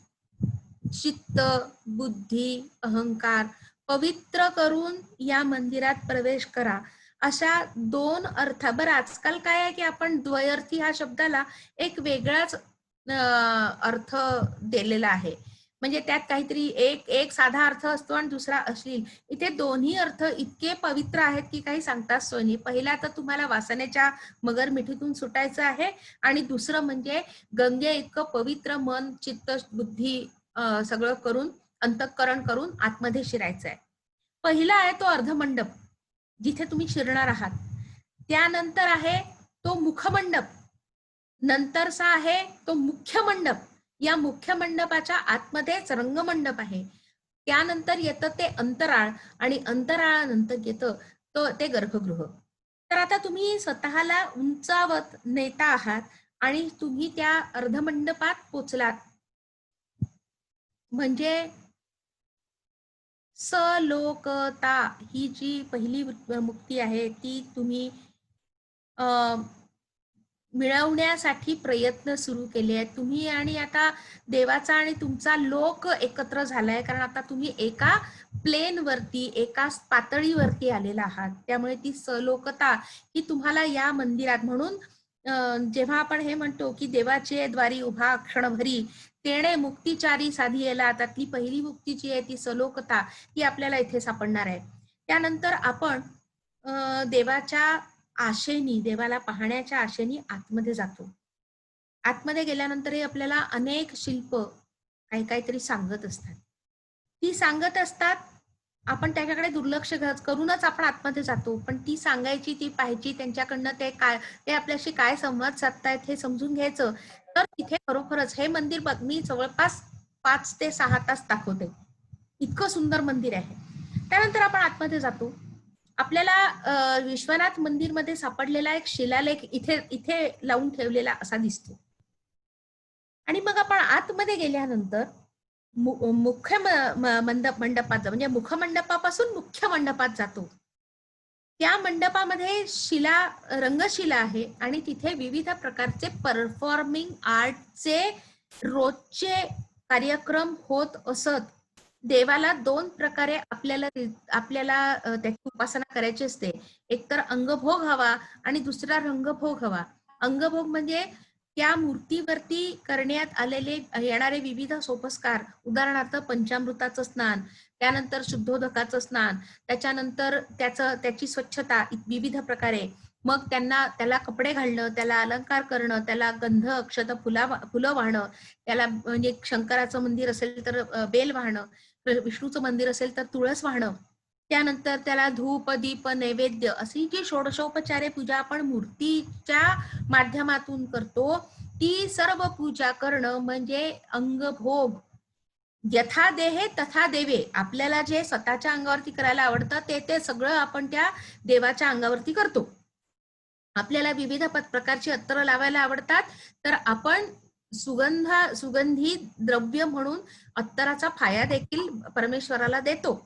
चित्त, बुद्धी, अहंकार पवित्र करून या मंदिरात प्रवेश करा अशा 2 अर्थ. बरं आजकाल काय आहे की आपण द्वयर्थी ह्या शब्दाला एक वेगळाच अर्थ दिलेला आहे. म्हणजे त्यात काहीतरी एक साधा अर्थ असतो आणि दुसरा अश्लील. इथे दोन्ही अर्थ इतके पवित्र आहेत की काही सांगताच सोय नाही. पहिला तर तुम्हाला वासनेच्या मगर मिठीतून सुटायचं आहे आणि दुसरं म्हणजे गंगे इतकं पवित्र मन, चित्त, बुद्धी सगळं करून, अंतःकरण करून आतमध्ये शिरायचं आहे. पहिला आहे तो अर्धमंडप, जिथे तुम्ही शिरणार आहात. त्यानंतर आहे तो मुखमंडप, नंतरचा आहे तो मुख्य मंडप. या मुख्य मंडपाच्या आतमध्येच रंगमंडप आहे. त्यानंतर येतं ते अंतराळ आणि अंतराळानंतर येतं ते गर्भगृह. तर आता तुम्ही स्वतःला उंचावत नेता आहात आणि तुम्ही त्या अर्धमंडपात पोचलात. म्हणजे सलोकता ही जी पहिली मुक्ती आहे ती तुम्ही मिळवण्यासाठी प्रयत्न सुरू केले आहेत तुम्ही. आणि आता देवाचा आणि तुमचा लोक एकत्र झालाय, कारण आता तुम्ही एका प्लेन वरती, एका पातळीवरती आलेला आहात. त्यामुळे ती सलोकता ही तुम्हाला या मंदिरात, म्हणून जेव्हा आपण हे म्हणतो की देवाचे द्वारी उभा क्षणभरी तेणे मुक्तिचारी साधियेला, त्यातली पहिली मुक्ती जी आहे ती सलोकता ही आपल्याला इथे सापडणार आहे. त्यानंतर आपण देवाच्या आशेनी, देवाला पाहण्याच्या आशेनी आतमध्ये जातो. आतमध्ये गेल्यानंतरही आपल्याला अनेक शिल्प काहीतरी सांगत असतात. ती सांगत असतात, आपण त्याच्याकडे दुर्लक्ष करूनच आपण आतमध्ये जातो. पण ती सांगायची, ती पाहायची, त्यांच्याकडनं ते आपल्याशी काय संवाद साधतायत हे समजून घ्यायचं. तर तिथे खरोखरच हे मंदिर मी जवळपास 5 ते 6 तास दाखवते. इतकं सुंदर मंदिर आहे. त्यानंतर आपण आतमध्ये जातो. आपल्याला विश्वनाथ मंदिर मध्ये सापडलेला एक शिलालेख इथे लावून ठेवलेला असा दिसतो. आणि मग आपण आतमध्ये गेल्यानंतर मुख्य मंडपात म्हणजे मुखमंडपापासून मुख्य मंडपात जातो. त्या मंडपामध्ये रंगशिला आहे आणि तिथे विविध प्रकारचे परफॉर्मिंग आर्टचे रोजचे कार्यक्रम होत असत. देवाला 2 प्रकारे आपल्याला त्याची उपासना करायची असते. एक तर अंगभोग हवा आणि दुसरा रंगभोग हवा. अंगभोग म्हणजे त्या मूर्तीवरती करण्यात आलेले येणारे विविध सोपस्कार, उदाहरणार्थ पंचामृताचं स्नान, त्यानंतर शुद्धोदकाचं स्नान, त्याच्यानंतर त्याची स्वच्छता विविध प्रकारे, मग त्याला कपडे घालणं, त्याला अलंकार करणं, त्याला गंध, अक्षत, फुलं वाहणं, त्याला म्हणजे शंकराचं मंदिर असेल तर बेल वाहणं, विष्णूचं मंदिर असेल तर तुळस वाहणं, त्यानंतर त्याला धूप, दीप, नैवेद्य अशी जी षोडशोपचारे पूजा आपण मूर्तीच्या माध्यमातून करतो, ती सर्व पूजा करणं म्हणजे अंगभोग. यथा देहे तथा देवे. आपल्याला जे स्वतःच्या अंगावरती करायला आवडतं ते सगळं आपण त्या देवाच्या अंगावरती करतो. आपल्याला विविध प्रकारची अत्तर लावायला आवडतात, तर आपण सुगंधी द्रव्य म्हणून अत्तराचा फाया देखील परमेश्वराला देतो.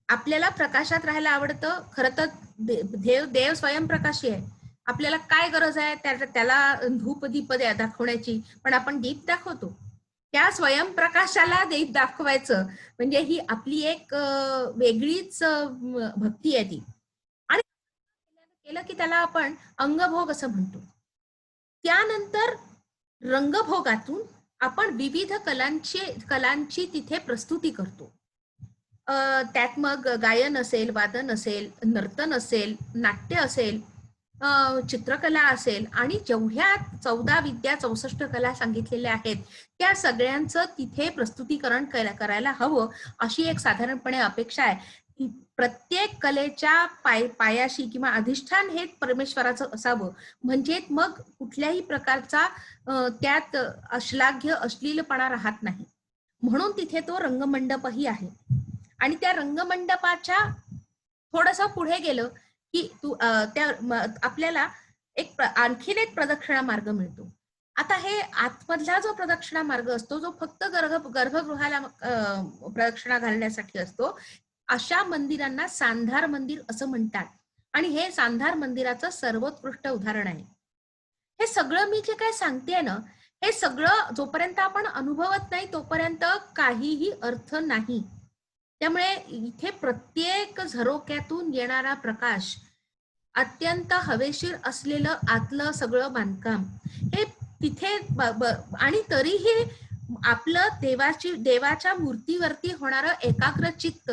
आपल्याला प्रकाशात राहायला आवडतं. खरं तर देव स्वयंप्रकाशी आहे. आपल्याला काय गरज आहे त्याला धूप दीप दाखवण्याची, पण आपण दीप दाखवतो. त्या स्वयंप्रकाशाला दीप दाखवायचं म्हणजे ही आपली एक वेगळीच भक्ती आहे ती. आणि केलं की त्याला आपण अंगभोग असं म्हणतो. त्यानंतर रंगभोगातून आपण विविध कलांची तिथे प्रस्तुती करतो. त्यात मग गायन असेल, वादन असेल, नर्तन असेल, नाट्य असेल, चित्रकला असेल आणि जेवढ्या 14 विद्या 64 कला सांगितलेल्या आहेत त्या सगळ्यांचं तिथे प्रस्तुतीकरण करायला हवं अशी एक साधारणपणे अपेक्षा आहे. प्रत्येक कलेच्या पायाशी किंवा अधिष्ठान हे परमेश्वराचं असावं, म्हणजे मग कुठल्याही प्रकारचा त्यात अश्लाघ्य, अश्लीलपणा राहत नाही. म्हणून तिथे तो रंगमंडपही आहे. आणि त्या रंगमंडपाच्या थोडस पुढे गेलं की आपल्याला आणखीन एक प्रदक्षिणा मार्ग मिळतो. आता हे आतमधला जो प्रदक्षिणा मार्ग असतो, जो फक्त गर्भगृहाला प्रदक्षिणा घालण्यासाठी असतो, अशा मंदिरांना सांधार मंदिर असं म्हणतात. आणि हे सांधार मंदिराचं सर्वोत्कृष्ट उदाहरण आहे. हे सगळं मी जे काय सांगतेय ना, हे सगळं जोपर्यंत आपण अनुभवत नाही तोपर्यंत काहीही अर्थ नाही. त्यामुळे इथे प्रत्येक झरोक्यातून येणारा प्रकाश अत्यंत हवेशीर असलेलं आतलं सगळं बांधकाम हे तिथे आणि तरीही आपलं देवाच्या मूर्तीवरती होणारं एकाग्र चित्त,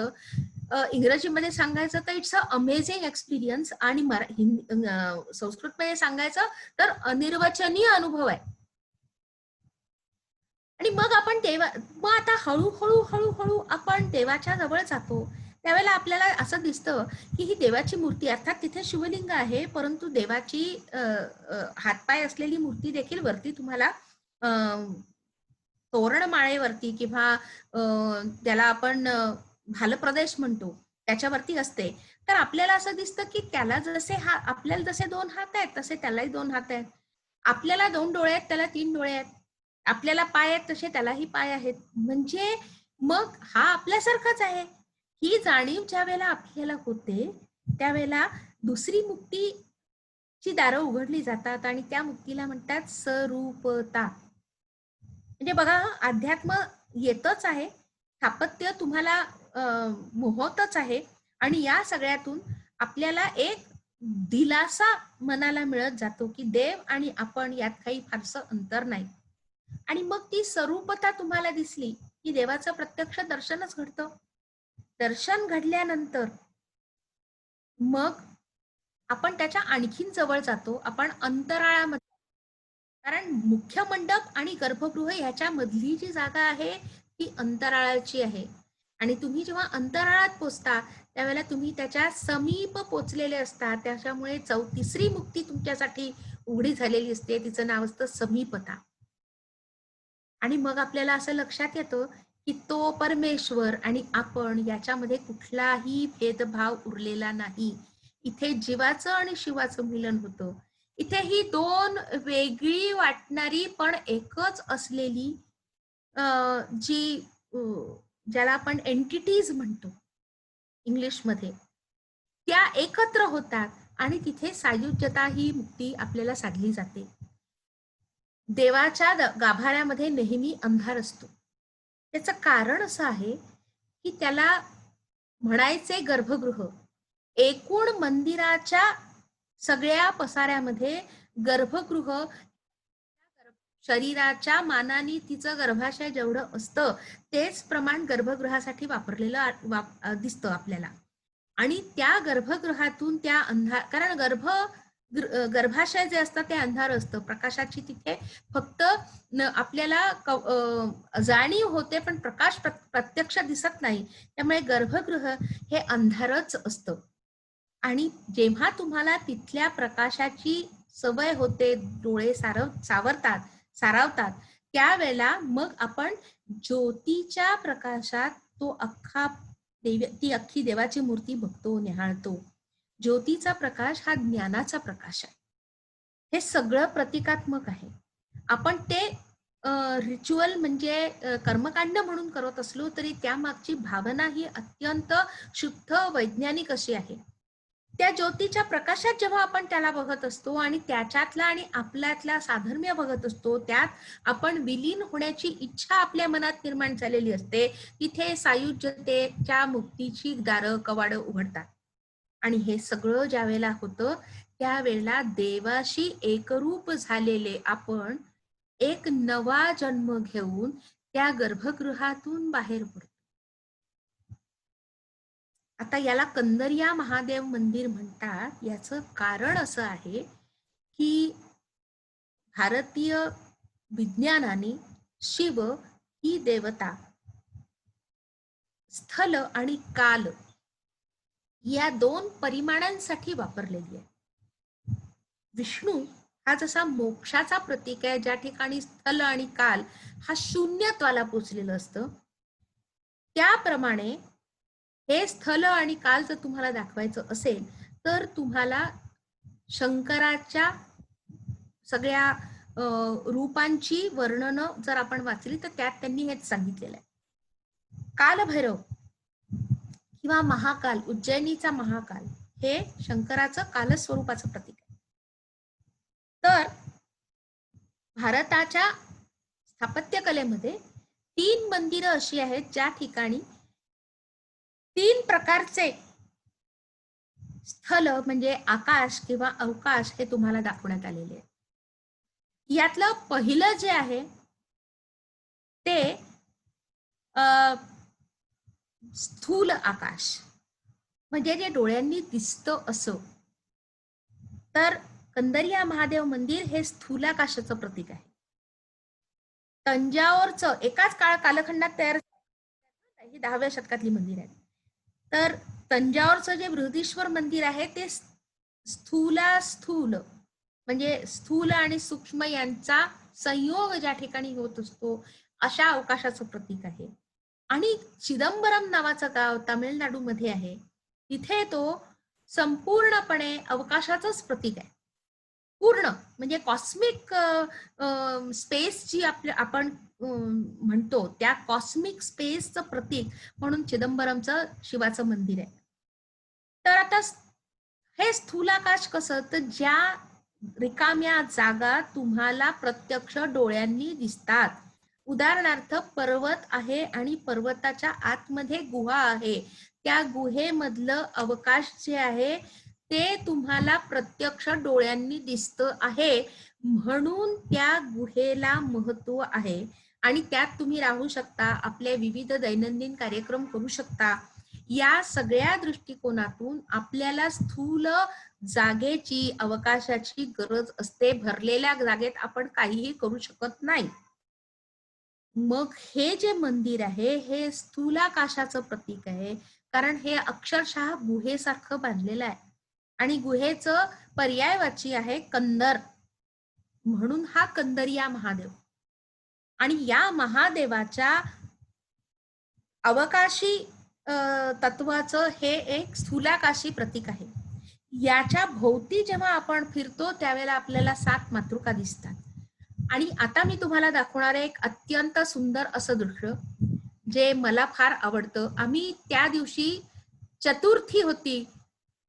इंग्रजीमध्ये सांगायचं तर इट्स अ अमेझिंग एक्सपिरियन्स, आणि संस्कृतमध्ये सांगायचं तर अनिर्वचनीय अनुभव आहे. आणि मग आपण मग आता हळूहळू हळूहळू आपण देवाच्या जवळ जातो, त्यावेळेला आपल्याला असं दिसतं की ही देवाची मूर्ती, अर्थात तिथे शिवलिंग आहे, परंतु देवाची हातपाय असलेली मूर्ती देखील वरती तुम्हाला तोरणमाळेवरती किंवा त्याला आपण भालप्रदेश म्हणतो त्याच्यावरती असते. तर आपल्याला असं दिसतं की त्याला आपल्याला जसे 2 हात आहेत तसे त्यालाही 2 हात आहेत, आपल्याला 2 डोळे आहेत त्याला 3 डोळे आहेत, आपल्याला पाय आहेत तसे त्यालाही पाय आहेत. म्हणजे मग हा आपल्यासारखाच आहे. ही जाणीव ज्या वेळेला आपल्याला होते त्यावेळेला दुसरी मुक्तीची दारं उघडली जातात आणि त्या मुक्तीला म्हणतात सरूपता. म्हणजे बघा, अध्यात्म येतच आहे, स्थापत्य तुम्हाला मोहतच आहे, आणि या सगळ्यातून आपल्याला एक दिलासा मनाला मिळत जातो की देव आणि आपण यात काही फारसं अंतर नाही. आणि मग ती स्वरूपता तुम्हाला दिसली की देवाचं प्रत्यक्ष दर्शनच घडतं. दर्शन घडल्यानंतर मग आपण त्याच्या आणखीन जवळ जातो, आपण अंतराळामध्ये, कारण मुख्य मंडप आणि गर्भगृह ह्याच्या मधली जी जागा आहे ती अंतराळाची आहे. आणि तुम्ही जेव्हा अंतराळात पोचता त्यावेळेला तुम्ही त्याच्या समीप पोचलेले असता, त्याच्यामुळे तिसरी मुक्ती तुमच्यासाठी उघडी झालेली असते, तिचं नाव असतं समीपता. आणि मग आपल्याला असं लक्षात येतं की तो परमेश्वर आणि आपण याच्यामध्ये कुठलाही भेदभाव उरलेला नाही. इथे जीवाचं आणि शिवाचं मिलन होतं. इथे ही 2 वेगळी वाटणारी पण एकच असलेली जी ज्याला आपण एंटिटीज म्हणतो इंग्लिशमध्ये, त्या एकत्र होतात आणि तिथे सायुज्यता ही मुक्ती आपल्याला साधली जाते. देवाच्या गाभाऱ्यामध्ये नेहमी अंधार असतो. त्याचं कारण असं आहे की त्याला म्हणायचे गर्भगृह. एकूण मंदिराच्या सगळ्या पसाऱ्यामध्ये गर्भगृह शरीराच्या मानाने तिचं गर्भाशय जेवढं असतं तेच प्रमाण गर्भगृहासाठी वापरलेलं दिसतं आपल्याला. आणि त्या गर्भगृहातून त्या कारण गर्भाशय जे असतं ते अंधार असतं, प्रकाशाची तिथे फक्त आपल्याला जाणीव होते पण प्रकाश प्रत्यक्ष दिसत नाही, त्यामुळे गर्भगृह हे अंधारच असतं. आणि जेव्हा तुम्हाला तिथल्या प्रकाशाची सवय होते, डोळे सारावतात, त्यावेळेला मग आपण ज्योतीच्या प्रकाशात ती अख्खी देवाची मूर्ती बघतो, निहाळतो. ज्योतीचा प्रकाश हा ज्ञानाचा प्रकाश आहे. हे सगळं प्रतिकात्मक आहे. आपण ते रिच्युअल म्हणजे कर्मकांड म्हणून करत असलो तरी त्यामागची भावना ही अत्यंत शुद्ध वैज्ञानिक अशी आहे. त्या ज्योतीच्या प्रकाशात जेव्हा आपण त्याला बघत असतो आणि त्याच्यातला आणि आपल्यातला साधर्म्य बघत असतो, त्यात आपण विलीन होण्याची इच्छा आपल्या मनात निर्माण झालेली असते, तिथे सायुज्यतेच्या मुक्तीची दारं कवाडं उघडतात. आणि हे सगळं ज्या वेळेला होतं त्यावेळेला देवाशी एकरूप झालेले आपण एक नवा जन्म घेऊन त्या गर्भगृहातून बाहेर पडतो. आता याला कंदरिया महादेव मंदिर म्हणतात. याचं कारण असं आहे की भारतीय विज्ञानाने शिव ही देवता स्थल आणि काल या 2 परिमाणांसाठी वापरलेली आहे. विष्णू हा जसा मोक्षाचा प्रतीक आहे, ज्या ठिकाणी स्थल आणि काल हा शून्यत्वाला पोचलेलं असतं, त्याप्रमाणे हे स्थल आणि काल जर तुम्हाला दाखवायचं असेल तर तुम्हाला शंकराच्या सगळ्या रूपांची वर्णनं जर आपण वाचली तर त्यात त्यांनी हेच सांगितलेलं आहे. कालभैरव किंवा महाकाल, उज्जैनीचा महाकाल हे शंकराचं कालस्वरूपाचं प्रतीक आहे. तर भारताच्या स्थापत्यकलेमध्ये 3 मंदिरं अशी आहेत ज्या ठिकाणी 3 प्रकारचे स्थल म्हणजे आकाश किंवा अवकाश हे तुम्हाला दाखवण्यात आलेले आहे. यातलं पहिलं जे आहे ते स्थूल आकाश, म्हणजे जे डोळ्यांनी दिसतं असं. तर कंदरिया महादेव मंदिर हे स्थूलाकाशाचं प्रतीक आहे. तंजावरचं एकाच कालखंडात तयार, ही 10व्या शतकातली मंदिर आहे. तर तंजावरचं जे बृहदीश्वर मंदिर आहे ते स्थूल म्हणजे स्थूल आणि सूक्ष्म यांचा संयोग ज्या ठिकाणी होत असतो अशा अवकाशाचं प्रतीक आहे. आणि चिदंबरम नावाचं गाव तामिळनाडूमध्ये आहे, तिथे तो संपूर्णपणे अवकाशाचंच प्रतीक आहे. पूर्ण म्हणजे कॉस्मिक स्पेस जी आपण म्हणतो त्या कॉस्मिक स्पेसचं प्रतीक म्हणून चिदंबरमचं शिवाचं मंदिर आहे. तर आता हे स्थूलाकाश कसं, तर ज्या रिकाम्या जागा तुम्हाला प्रत्यक्ष डोळ्यांनी दिसतात, उदाहरणार्थ पर्वत आहे आणि पर्वताच्या आतमध्ये गुहा आहे, त्या गुहेमधलं अवकाश जे आहे ते तुम्हाला प्रत्यक्ष डोळ्यांनी दिसतं आहे, म्हणून त्या गुहेला महत्व आहे. आणि त्यात तुम्ही राहू शकता, आपले विविध दैनंदिन कार्यक्रम करू शकता. या सगळ्या दृष्टिकोनातून आपल्याला स्थूल जागेची, अवकाशाची गरज असते. भरलेल्या जागेत आपण काहीही करू शकत नाही. मग हे जे मंदिर आहे हे स्थूलाकाशाचं प्रतीक आहे, कारण हे अक्षरशः गुहेसारखं बांधलेलं आहे आणि गुहेचं पर्यायवाची आहे कंदर, म्हणून हा कंदरिया महादेव. आणि या महादेवाच्या अवकाशी तत्वाचं हे एक स्थूलाकाशी प्रतीक आहे. याच्या भोवती जेव्हा आपण फिरतो त्यावेळेला आपल्याला 7 मातृका दिसतात. आणि आता मी तुम्हाला दाखवणार आहे एक अत्यंत सुंदर असं दृश्य जे मला फार आवडतं. आम्ही त्या दिवशी चतुर्थी होती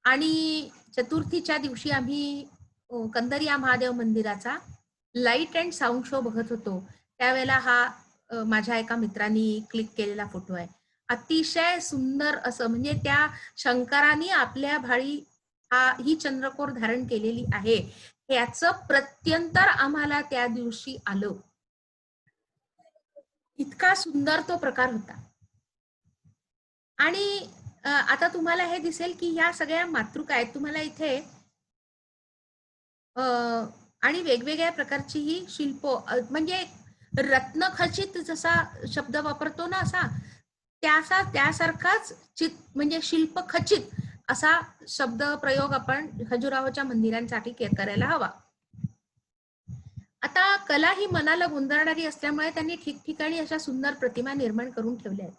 आणि चतुर्थीच्या दिवशी आम्ही कंदरिया महादेव मंदिराचा लाईट अँड साऊंड शो बघत होतो. त्यावेळेला हा माझ्या एका मित्रांनी क्लिक केलेला फोटो आहे. अतिशय सुंदर असं, म्हणजे त्या शंकराने आपल्या भाळी ही चंद्रकोर धारण केलेली आहे याचं प्रत्यंतर आम्हाला त्या दिवशी आलं. इतका सुंदर तो प्रकार होता. आणि आता तुम्हाला हे दिसेल की या सगळ्या मातृका आहेत तुम्हाला इथे, आणि वेगवेगळ्या प्रकारची ही शिल्प, म्हणजे रत्नखचित जसा शब्द वापरतो ना असा, त्यासारखाच म्हणजे शिल्प खचित असा शब्द प्रयोग आपण खजुराहोच्या मंदिरांसाठी करायला हवा. आता कला ही मनाला गुंजारणारी असल्यामुळे त्यांनी ठिकठिकाणी अशा सुंदर प्रतिमा निर्माण करून ठेवल्या आहेत.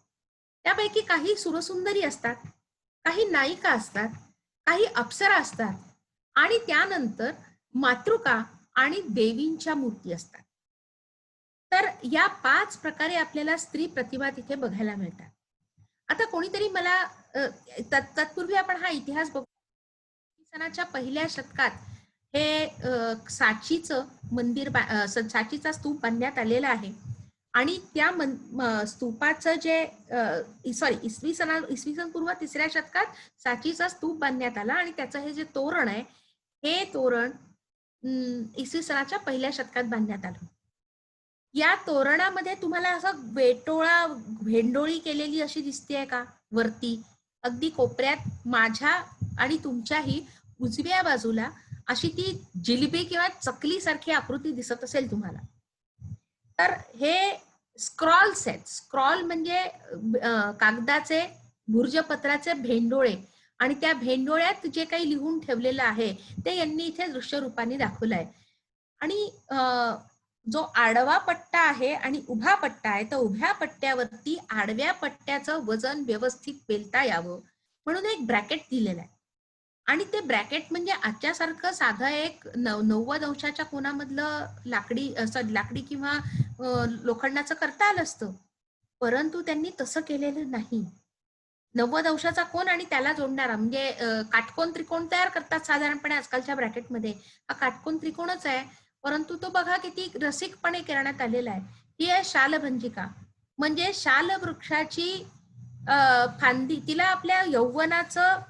त्यापैकी काही सुरसुंदरी असतात, काही नायिका असतात, काही अप्सरा असतात आणि त्यानंतर मातृका आणि देवींच्या मूर्ती असतात. तर या 5 प्रकारे आपल्याला स्त्री प्रतिमा तिथे बघायला मिळतात. आता कोणीतरी मला तत्पूर्वी आपण हा इतिहास बघू. सणाच्या पहिल्या शतकात हे साचीचं मंदिर, साचीचा स्तूप बांधण्यात आलेला आहे आणि त्या स्तूपाचं जे इसवी सन पूर्व 3ऱ्या शतकात साचीचा स्तूप बांधण्यात आला आणि त्याचं हे जे तोरण आहे हे तोरण इसवी सनाच्या पहिल्या शतकात बांधण्यात आलं. या तोरणामध्ये तुम्हाला असं भेंडोळी केलेली अशी दिसतेय का वरती, अगदी कोपऱ्यात माझ्या आणि तुमच्याही उजव्या बाजूला अशी ती जिलेबी किंवा चकली सारखी आकृती दिसत असेल तुम्हाला. तर हे स्क्रॉल्स आहेत. स्क्रॉल म्हणजे कागदाचे भुर्जपत्राचे भेंडोळे, आणि त्या भेंडोळ्यात जे काही लिहून ठेवलेलं आहे ते यांनी इथे दृश्य रूपाने दाखवलं आहे. आणि जो आडवा पट्टा आहे आणि उभा पट्टा आहे, तर उभ्या पट्ट्यावरती आडव्या पट्ट्याचं वजन व्यवस्थित पेलता यावं म्हणून एक ब्रॅकेट दिलेलं आहे. आणि ते ब्रॅकेट म्हणजे आजच्या सारखं साधं एक 90 अंशाच्या कोनामधलं लाकडी किंवा लोखंडाचं करता आलं असतं, परंतु त्यांनी तसं केलेलं नाही. 90 अंशाचा कोन आणि त्याला जोडणारा म्हणजे काटकोन त्रिकोण तयार करतात साधारणपणे आजकालच्या ब्रॅकेटमध्ये. हा काटकोन त्रिकोणच आहे, परंतु तो बघा किती रसिकपणे करण्यात आलेला आहे. ही आहे शालभंजिका, म्हणजे शाल वृक्षाची फांदी, तिला आपल्या यौवनाचं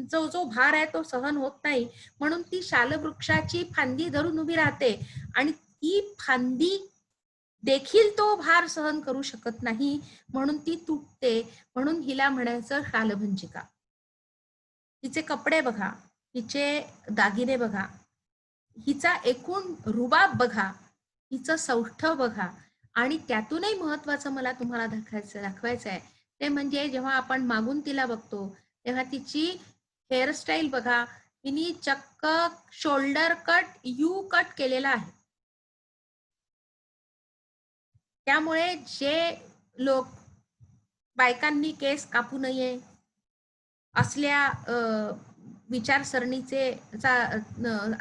जो जो भार आहे तो सहन होत नाही, म्हणून ती शालवृक्षाची फांदी धरून उभी राहते आणि ती फांदी देखील तो भार सहन करू शकत नाही, म्हणून ती तुटते. म्हणून हिला म्हणायचं शालभंजिका. तिचे कपडे बघा, तिचे दागिने बघा, हिचा एकूण रुबाब बघा, हिचं सौष्ठव बघा. आणि त्यातूनही महत्वाचं मला तुम्हाला दाखवायचं आहे ते म्हणजे जेव्हा आपण मागून तिला बघतो तेव्हा तिची हेअरस्टाईल बघा. तिने चक्क शोल्डर कट यू कट केलेला आहे. त्यामुळे जे लोक बायकांनी केस कापू नये असल्या विचारसरणीचे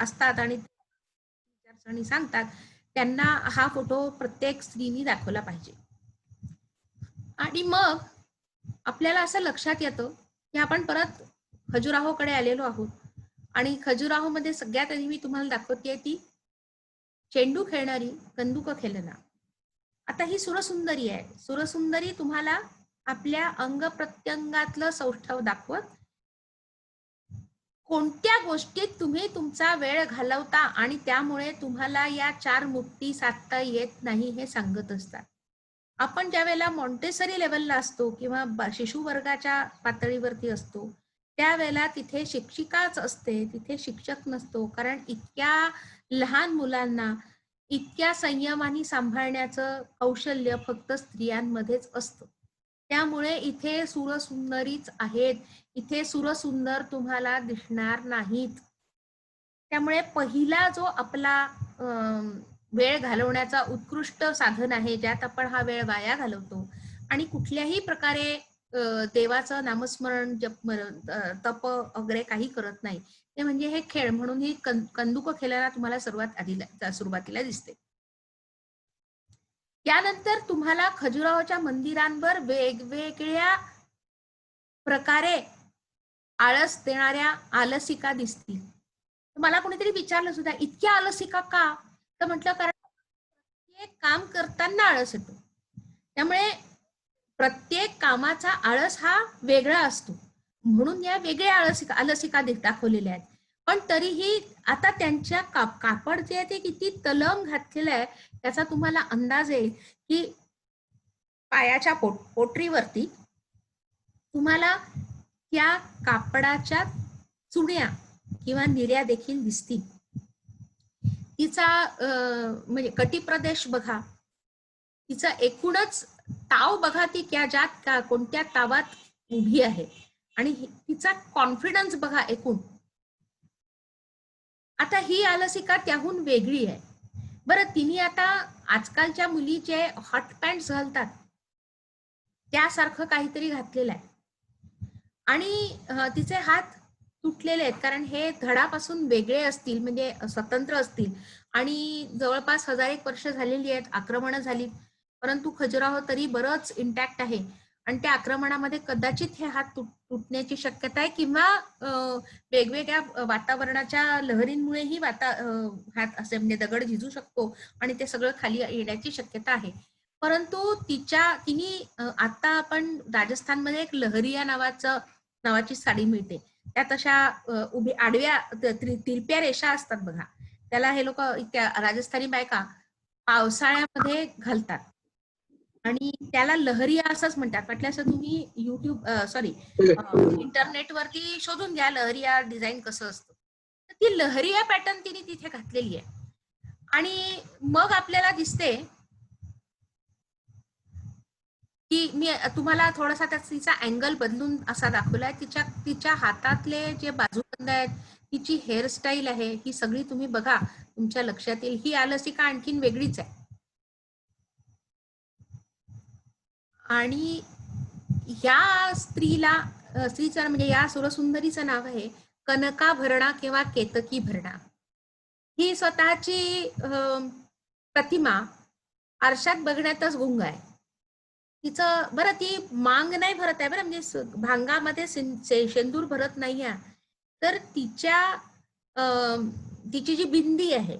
असतात आणि विचारसरणी सांगतात, त्यांना हा फोटो प्रत्येक स्त्रीनी दाखवला पाहिजे. आणि मग आपल्याला असं लक्षात येतं की आपण परत खजुराहोकडे आलेलो आहोत. आणि खजुराहोमध्ये सगळ्यात आधी मी तुम्हाला दाखवते ती चेंडू खेळणारी कंदुक खेळणा. आता ही सुरसुंदरी आहे. सुरसुंदरी तुम्हाला आपल्या अंग प्रत्यंगातलं सौष्ठव दाखवत कोणत्या गोष्टीत तुम्ही तुमचा वेळ घालवता आणि त्यामुळे तुम्हाला या 4 मुक्ती साधता येत नाही हे सांगत असतात. आपण ज्या वेळेला मॉन्टेसरी लेवलला असतो किंवा शिशु वर्गाच्या पातळीवरती असतो त्यावेळेला तिथे शिक्षिकाच असते, तिथे शिक्षक नसतो. कारण इतक्या लहान मुलांना इतक्या संयमाने सांभाळण्याचं कौशल्य फक्त स्त्रियांमध्येच असतं. त्यामुळे इथे सुरसुंदरीच आहेत, इथे सुरसुंदर तुम्हाला दिसणार नाहीत. त्यामुळे पहिला जो आपला वेळ घालवण्याचा उत्कृष्ट साधन आहे ज्यात आपण हा वेळ वाया घालवतो आणि कुठल्याही प्रकारे देवाचं नामस्मरण जप तप वगैरे काही करत नाही ते म्हणजे हे खेळ. म्हणून ही कंदुक खेळायला तुम्हाला सुरुवातीला दिसते. त्यानंतर तुम्हाला खजुराहोच्या मंदिरांवर वेगवेगळ्या प्रकारे आळस देणाऱ्या आलसिका दिसतील. मला कोणीतरी विचारलं सुद्धा इतक्या आलसिका का, तर म्हटलं कारण प्रत्येक काम करताना आळस येतो. त्यामुळे प्रत्येक कामाचा आळस हा वेगळा असतो, म्हणून या वेगळ्या आलसिका दाखवलेल्या आहेत. पण तरीही आता त्यांच्या कापड जे आहे ते किती तलम घातलेलं आहे त्याचा तुम्हाला अंदाज येईल की पायाच्या पोटरीवरती तुम्हाला त्या कापडाच्या चुण्या किंवा निर्या देखील दिसतील. तिचा म्हणजे कटी प्रदेश बघा, तिचा एकूणच ताव बघा, ती ज्यात कोणत्या तावात उभी आहे आणि तिचा कॉन्फिडन्स बघा एकूण. आता ही आलसिका त्याहून वेगळी आहे. बरं, तिने आता आजकालच्या मुली जे हॉट पॅन्ट घालतात त्यासारखं काहीतरी घातलेलं आहे आणि तिचे हात तुटलेले आहेत कारण हे धडापासून वेगळे असतील, म्हणजे स्वतंत्र असतील आणि जवळपास 1000 वर्ष झालेली आहेत, आक्रमणं झाली, परंतु खजुराहो तरी बरंच इंटॅक्ट आहे आणि त्या आक्रमणामध्ये कदाचित हे हात तुटण्याची शक्यता आहे किंवा वेगवेगळ्या वातावरणाच्या लहरींमुळेही हात असे म्हणजे दगड झिजू शकतो आणि ते सगळं खाली येण्याची शक्यता आहे. परंतु तिने आता आपण राजस्थानमध्ये एक लहरिया नावाची साडी मिळते, त्यात अशा उभी आडव्या तिरप्या रेषा असतात बघा, त्याला हे लोक राजस्थानी बायका पावसाळ्यामध्ये घालतात आणि त्याला लहरिया असंच म्हणतात. म्हटलं असं तुम्ही इंटरनेटवरती शोधून घ्या लहरिया डिझाईन कसं असतं. तर ती लहरिया पॅटर्न तिने तिथे घातलेली आहे आणि मग आपल्याला दिसते की मी तुम्हाला थोडासा तिचा अँगल बदलून असा दाखवलाय. तिच्या हातातले जे बाजूबंद आहेत, तिची हेअरस्टाईल आहे, ही सगळी तुम्ही बघा, तुमच्या लक्षात येईल. ही आलसिका आणखीन वेगळीच आहे. आणि या स्त्रीचं म्हणजे या सुरसुंदरीचं नाव आहे कनकाभरणा किंवा केतकी भरणा. ही स्वतःची प्रतिमा आरशात बघण्यातच गुंग आहे. तिचं बरं, ती मांग नाही भरत आहे बरं, म्हणजे भांगामध्ये शेंदूर भरत नाही आहे, तर तिची जी बिंदी आहे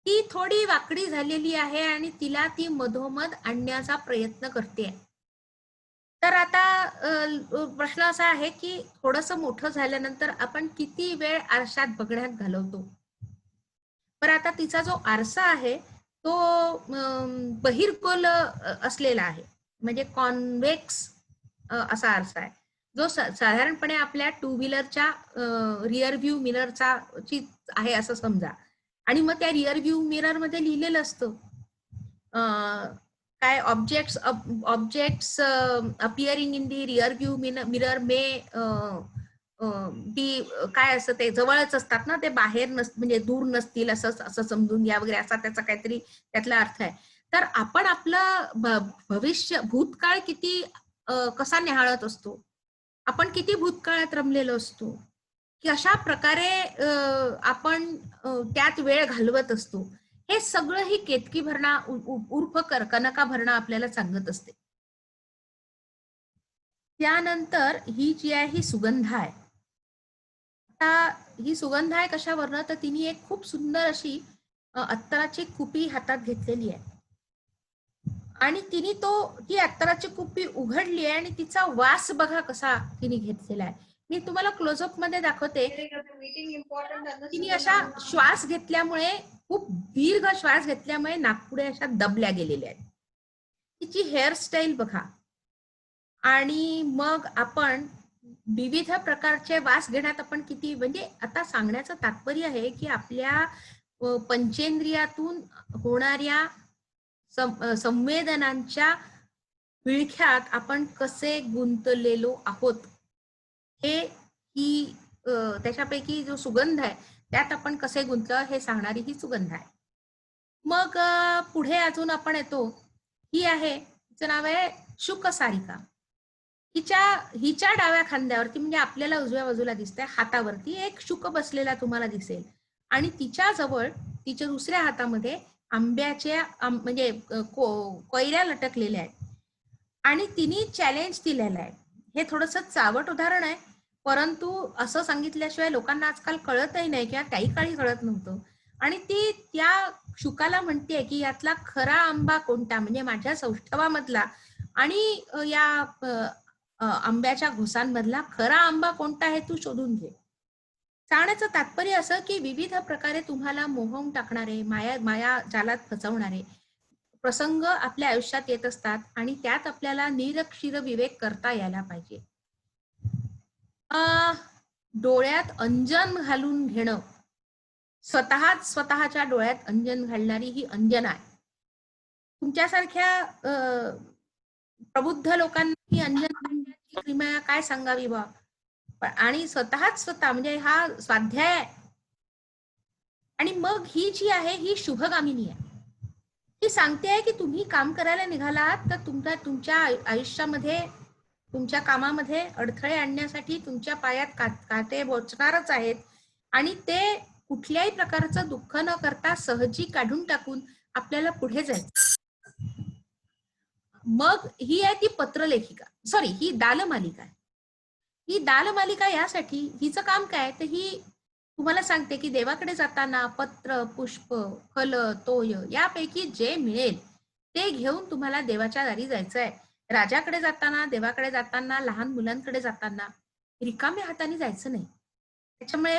ती थोडी वाकडी झालेली आहे आणि तिला ती मधोमध आणण्याचा प्रयत्न करते. तर आता प्रश्न असा आहे की थोडस मोठं झाल्यानंतर आपण किती वेळ आरशात बघण्यात घालवतो. पण आता तिचा जो आरसा आहे तो बहिर्गोल असलेला आहे, म्हणजे कॉन्व्हेक्स असा आरसा आहे, जो साधारणपणे आपल्या टू व्हीलरच्या रिअर व्ह्यू मिररचा ची आहे असं समजा. आणि मग त्या रिअर व्ह्यू मिरर मध्ये लिहिलेलं असतं काय, objects appearing in the rear view mirror may be, काय असं ते जवळच असतात ना, ते बाहेर म्हणजे दूर नसतील असं असं समजून घ्या वगैरे, असा त्याचा काहीतरी त्यातला अर्थ आहे. तर आपण आपलं भविष्य भूतकाळ किती कसा निहाळत असतो, आपण किती भूतकाळात रमलेलो असतो, की अशा प्रकारे आपण त्यात वेळ घालवत असतो. हे सगळं ही केतकी भरणा उर्फ कनका भरणा आपल्याला सांगत असते. त्यानंतर ही जी आहे ही सुगंधा आहे. आता ही सुगंधा आहे कशावरनं, तर तिने एक खूप सुंदर अशी अत्तराची कुपी हातात घेतलेली आहे आणि तिने ती अत्तराची कुपी उघडली आहे आणि तिचा वास बघा कसा तिने घेतलेला आहे. मी तुम्हाला क्लोजअप मध्ये दाखवते. तिने अशा श्वास घेतल्यामुळे, खूप दीर्घ श्वास घेतल्यामुळे नाकपुडे अशा दबल्या गेलेल्या आहेत. तिची हेअरस्टाईल बघा. आणि मग आपण विविध प्रकारचे वास घेण्यात आपण किती, म्हणजे आता सांगण्याचं तात्पर्य आहे की आपल्या पंचेंद्रियातून होणाऱ्या संवेदनांच्या विळख्यात आपण कसे गुंतलेलो आहोत, हे ही त्याच्यापैकी जो सुगंध आहे त्यात आपण कसे गुंतलो हे सांगणारी ही सुगंध आहे. मग पुढे अजून आपण येतो, ही आहे, तिचं नाव आहे शुकसारिका. हिच्या डाव्या खांद्यावरती, म्हणजे आपल्याला उजव्या बाजूला दिसतंय, हातावरती एक शुक बसलेला तुम्हाला दिसेल आणि तिच्या जवळ तिच्या दुसऱ्या हातामध्ये आंब्याच्या म्हणजे कोयऱ्या लटकलेल्या आहेत आणि तिने चॅलेंज दिलेलं आहे. हे थोडंसं चावट उदाहरण आहे, परंतु असं सांगितल्याशिवाय लोकांना आजकाल कळतही नाही किंवा काही काळी कळत नव्हतं. आणि ती त्या शुकाला म्हणते की यातला खरा आंबा कोणता, म्हणजे माझ्या सौष्ठवामधला आणि या आंब्याच्या घोसांमधला खरा आंबा कोणता आहे तू शोधून घे. सांगण्याचं तात्पर्य असं की विविध प्रकारे तुम्हाला मोहवून टाकणारे, माया जालात फसवणारे प्रसंग आपल्या आयुष्यात येत असतात आणि त्यात आपल्याला निरक्षीर विवेक करता यायला पाहिजे. डोळ्यात अंजन घालून घेणं, स्वतःच्या डोळ्यात अंजन घालणारी ही अंजना आहे. तुमच्यासारख्या प्रबुद्ध लोकांना ही अंजन घालण्याची क्रिया काय सांगावी बा, आणि स्वतः म्हणजे हा स्वाध्याय आहे. आणि मग ही जी आहे ही शुभगामिनी आहे. ही सांगते आहे की तुम्ही काम करायला निघालात तर तुमच्या आयुष्यामध्ये, तुमच्या कामामध्ये अडथळे आणण्यासाठी तुमच्या पायात काटे बोचणारच आहेत आणि ते कुठल्याही प्रकारचं दुःख न करता सहजी काढून टाकून आपल्याला पुढे जायचं. मग ही आहे ती पत्रलेखिका, सॉरी ही दालमालिका आहे. ही दालमालिका यासाठी, हिचं काम काय, तर ही तुम्हाला सांगते की देवाकडे जाताना पत्र, पुष्प, फल, तोय यापैकी जे मिळेल ते घेऊन तुम्हाला देवाच्या दारी जायचं आहे. राजाकडे जाताना, देवाकडे जाताना, लहान मुलांकडे जाताना रिकाम्या हाताने जायचं नाही. त्याच्यामुळे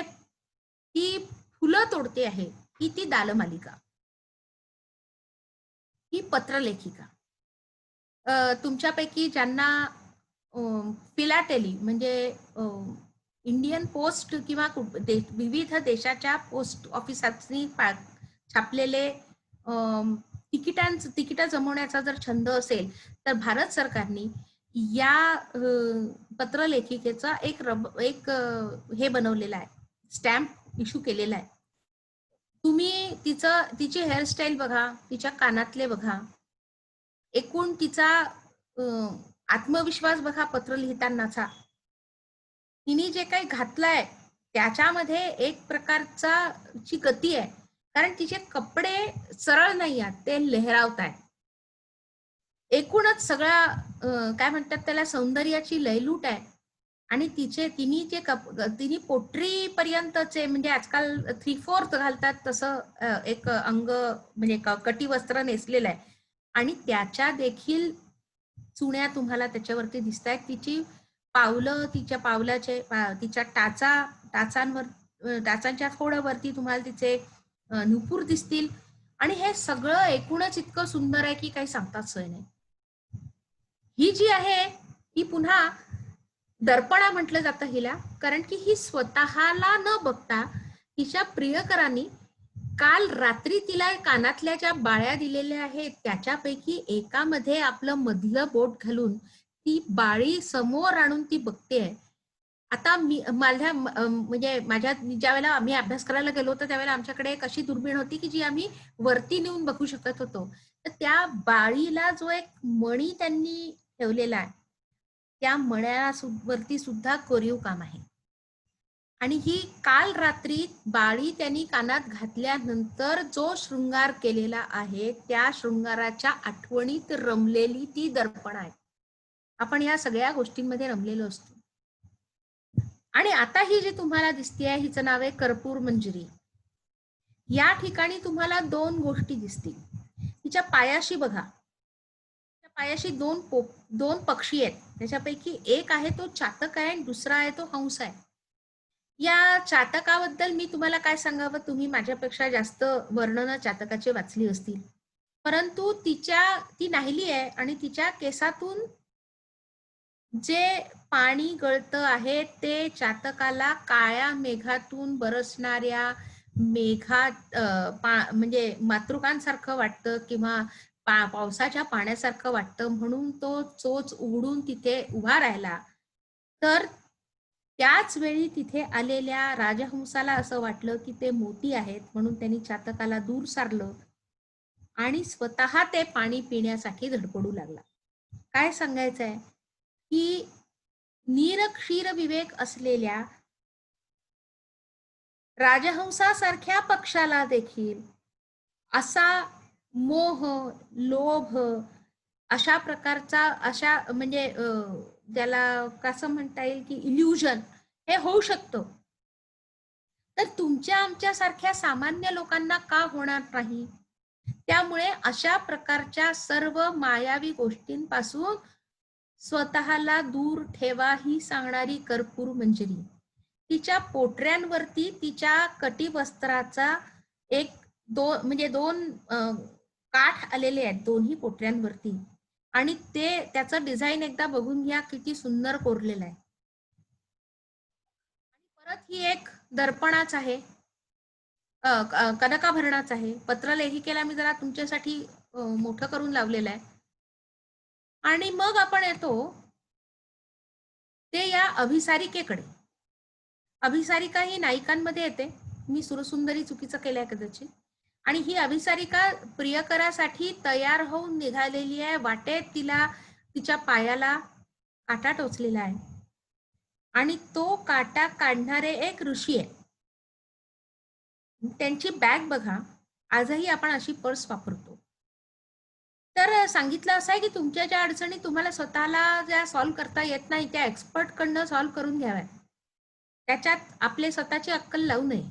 ही फुलं तोडते आहे, ही ती दालमालिका. ही पत्रलेखिका. तुमच्यापैकी ज्यांना फिलाटेली म्हणजे इंडियन पोस्ट किंवा विविध देशाच्या पोस्ट ऑफिसांनी छापलेले तिकीट जमवण्याचा जर छंद असेल तर भारत सरकारने या पत्रलेखिकेचा एक हे बनवलेला आहे, स्टॅम्प इश्यू केलेला आहे. तुम्ही तिची हेअरस्टाईल बघा, तिच्या कानातले बघा, एकूण तिचा आत्मविश्वास बघा पत्र लिहितानाचा. तिने जे काही घातलंय त्याच्यामध्ये एक प्रकारचा ची गती आहे, कारण तिचे कपडे सरळ नाही आहेत, ते लेहरावत आहेत. एकूणच सगळा काय म्हणतात त्याला, सौंदर्याची लयलूट आहे. आणि तिने पोटरी पर्यंतचे, म्हणजे आजकाल 3/4 घालतात तसं एक अंग, म्हणजे कटी वस्त्र नेसलेलं आहे आणि त्याच्या देखील चुण्या तुम्हाला त्याच्यावरती दिसत आहेत. तिची पावलं, तिच्या पावलाचे तिच्या टाचांच्या थोडं वरती तुम्हाला तिचे नुपूर दिसतील. आणि हे सगळं एकूणच इतकं सुंदर आहे की काही सांगताच सोय नाही. ही जी आहे ही पुन्हा दर्पणा म्हटलं जातं हिला, कारण की ही स्वतःला न बघता तिच्या प्रियकरांनी काल रात्री तिला कानातल्या ज्या बाळ्या दिलेल्या आहेत त्याच्यापैकी एकामध्ये आपलं मधलं बोट घालून ती बाळी समोर आणून ती बघतेय. आता म्हणजे माझ्या ज्या वेळेला आम्ही अभ्यास करायला गेलो होतो त्यावेळेला आमच्याकडे एक अशी दुर्बीण होती की जी आम्ही वरती नेऊन बघू शकत होतो. तर त्या बाळीला जो एक मणी त्यांनी ठेवलेला आहे त्या मण्यावरती सुद्धा कोरीव काम आहे. आणि ही काल रात्री बाळी त्यांनी कानात घातल्यानंतर जो शृंगार केलेला आहे त्या शृंगाराच्या आठवणीत रमलेली ती दर्पण आहे. आपण या सगळ्या गोष्टींमध्ये रमलेलो असतो. आणि आता ही जी तुम्हाला दिसते हिचं नाव आहे कर्पूर मंजिरी. या ठिकाणी तुम्हाला 2 गोष्टी दिसतील. तिच्या पायाशी बघा, तिच्या पायाशी दोन पक्षी आहेत. त्याच्यापैकी एक आहे तो चातक आहे आणि दुसरा आहे तो हंस आहे. या चातकाबद्दल मी तुम्हाला काय सांगावं, तुम्ही माझ्यापेक्षा जास्त वर्णनं चातकाची वाचली असतील. परंतु ती नाहिली आहे आणि तिच्या केसातून जे पाणी गळतं आहे ते चातकाला काळ्या मेघातून बरसणाऱ्या म्हणजे मातृकांसारखं वाटतं किंवा पावसाच्या पाण्यासारखं वाटतं, म्हणून तो चोच उघडून तिथे उभा राहिला. तर त्याच वेळी तिथे आलेल्या राजहंसाला असं वाटलं की ते मोती आहेत, म्हणून त्यांनी चातकाला दूर सारलं आणि स्वतः ते पाणी पिण्यासाठी धडपडू लागला. काय सांगायचंय की नीरक्षीर विवेक असलेल्या राजहंसासारख्या पक्षाला देखील असा मोह, लोभ, अशा प्रकारचा म्हणजे ज्याला कसं म्हणता येईल की इल्युजन हे होऊ शकतं. तर तुमच्या आमच्यासारख्या सामान्य लोकांना का होणार नाही? त्यामुळे अशा प्रकारच्या सर्व मायावी गोष्टींपासून स्वतःला दूर ठेवा ही सांगणारी कर्पूर मंजिरी. तिच्या पोटऱ्यांवरती तिच्या कटिवस्त्राचा दोन काठ आलेले आहेत दोन्ही पोटऱ्यांवरती. आणि त्याचं डिझाईन एकदा बघून घ्या, किती सुंदर कोरलेलं आहे. परत ही एक दर्पणाच आहे, कनकाभरणाच आहे. पत्रलेखिकेला मी जरा तुमच्यासाठी मोठं करून लावलेलं आहे. आणि मग आपण येतो ते या अभिसारिकेकडे. अभिसारिका ही नायिकांमध्ये येते. मी सुरसुंदरी चुकीचं केलंय कदाचित. आणि ही अभिसारिका प्रियकरासाठी तयार होऊन निघालेली आहे. वाटेत तिला तिच्या पायाला काटा टोचलेला आहे आणि तो काटा काढणारे एक ऋषी आहे. त्यांची बॅग बघा, आजही आपण अशी पर्स वापरतो. तर सांगितलं असं आहे की तुमच्या ज्या अडचणी तुम्हाला स्वतःला ज्या सॉल्व्ह करता येत नाही त्या एक्सपर्ट कडनं सॉल्व्ह करून घ्याव्या. त्याच्यात आपले स्वतःची अक्कल लावू नये.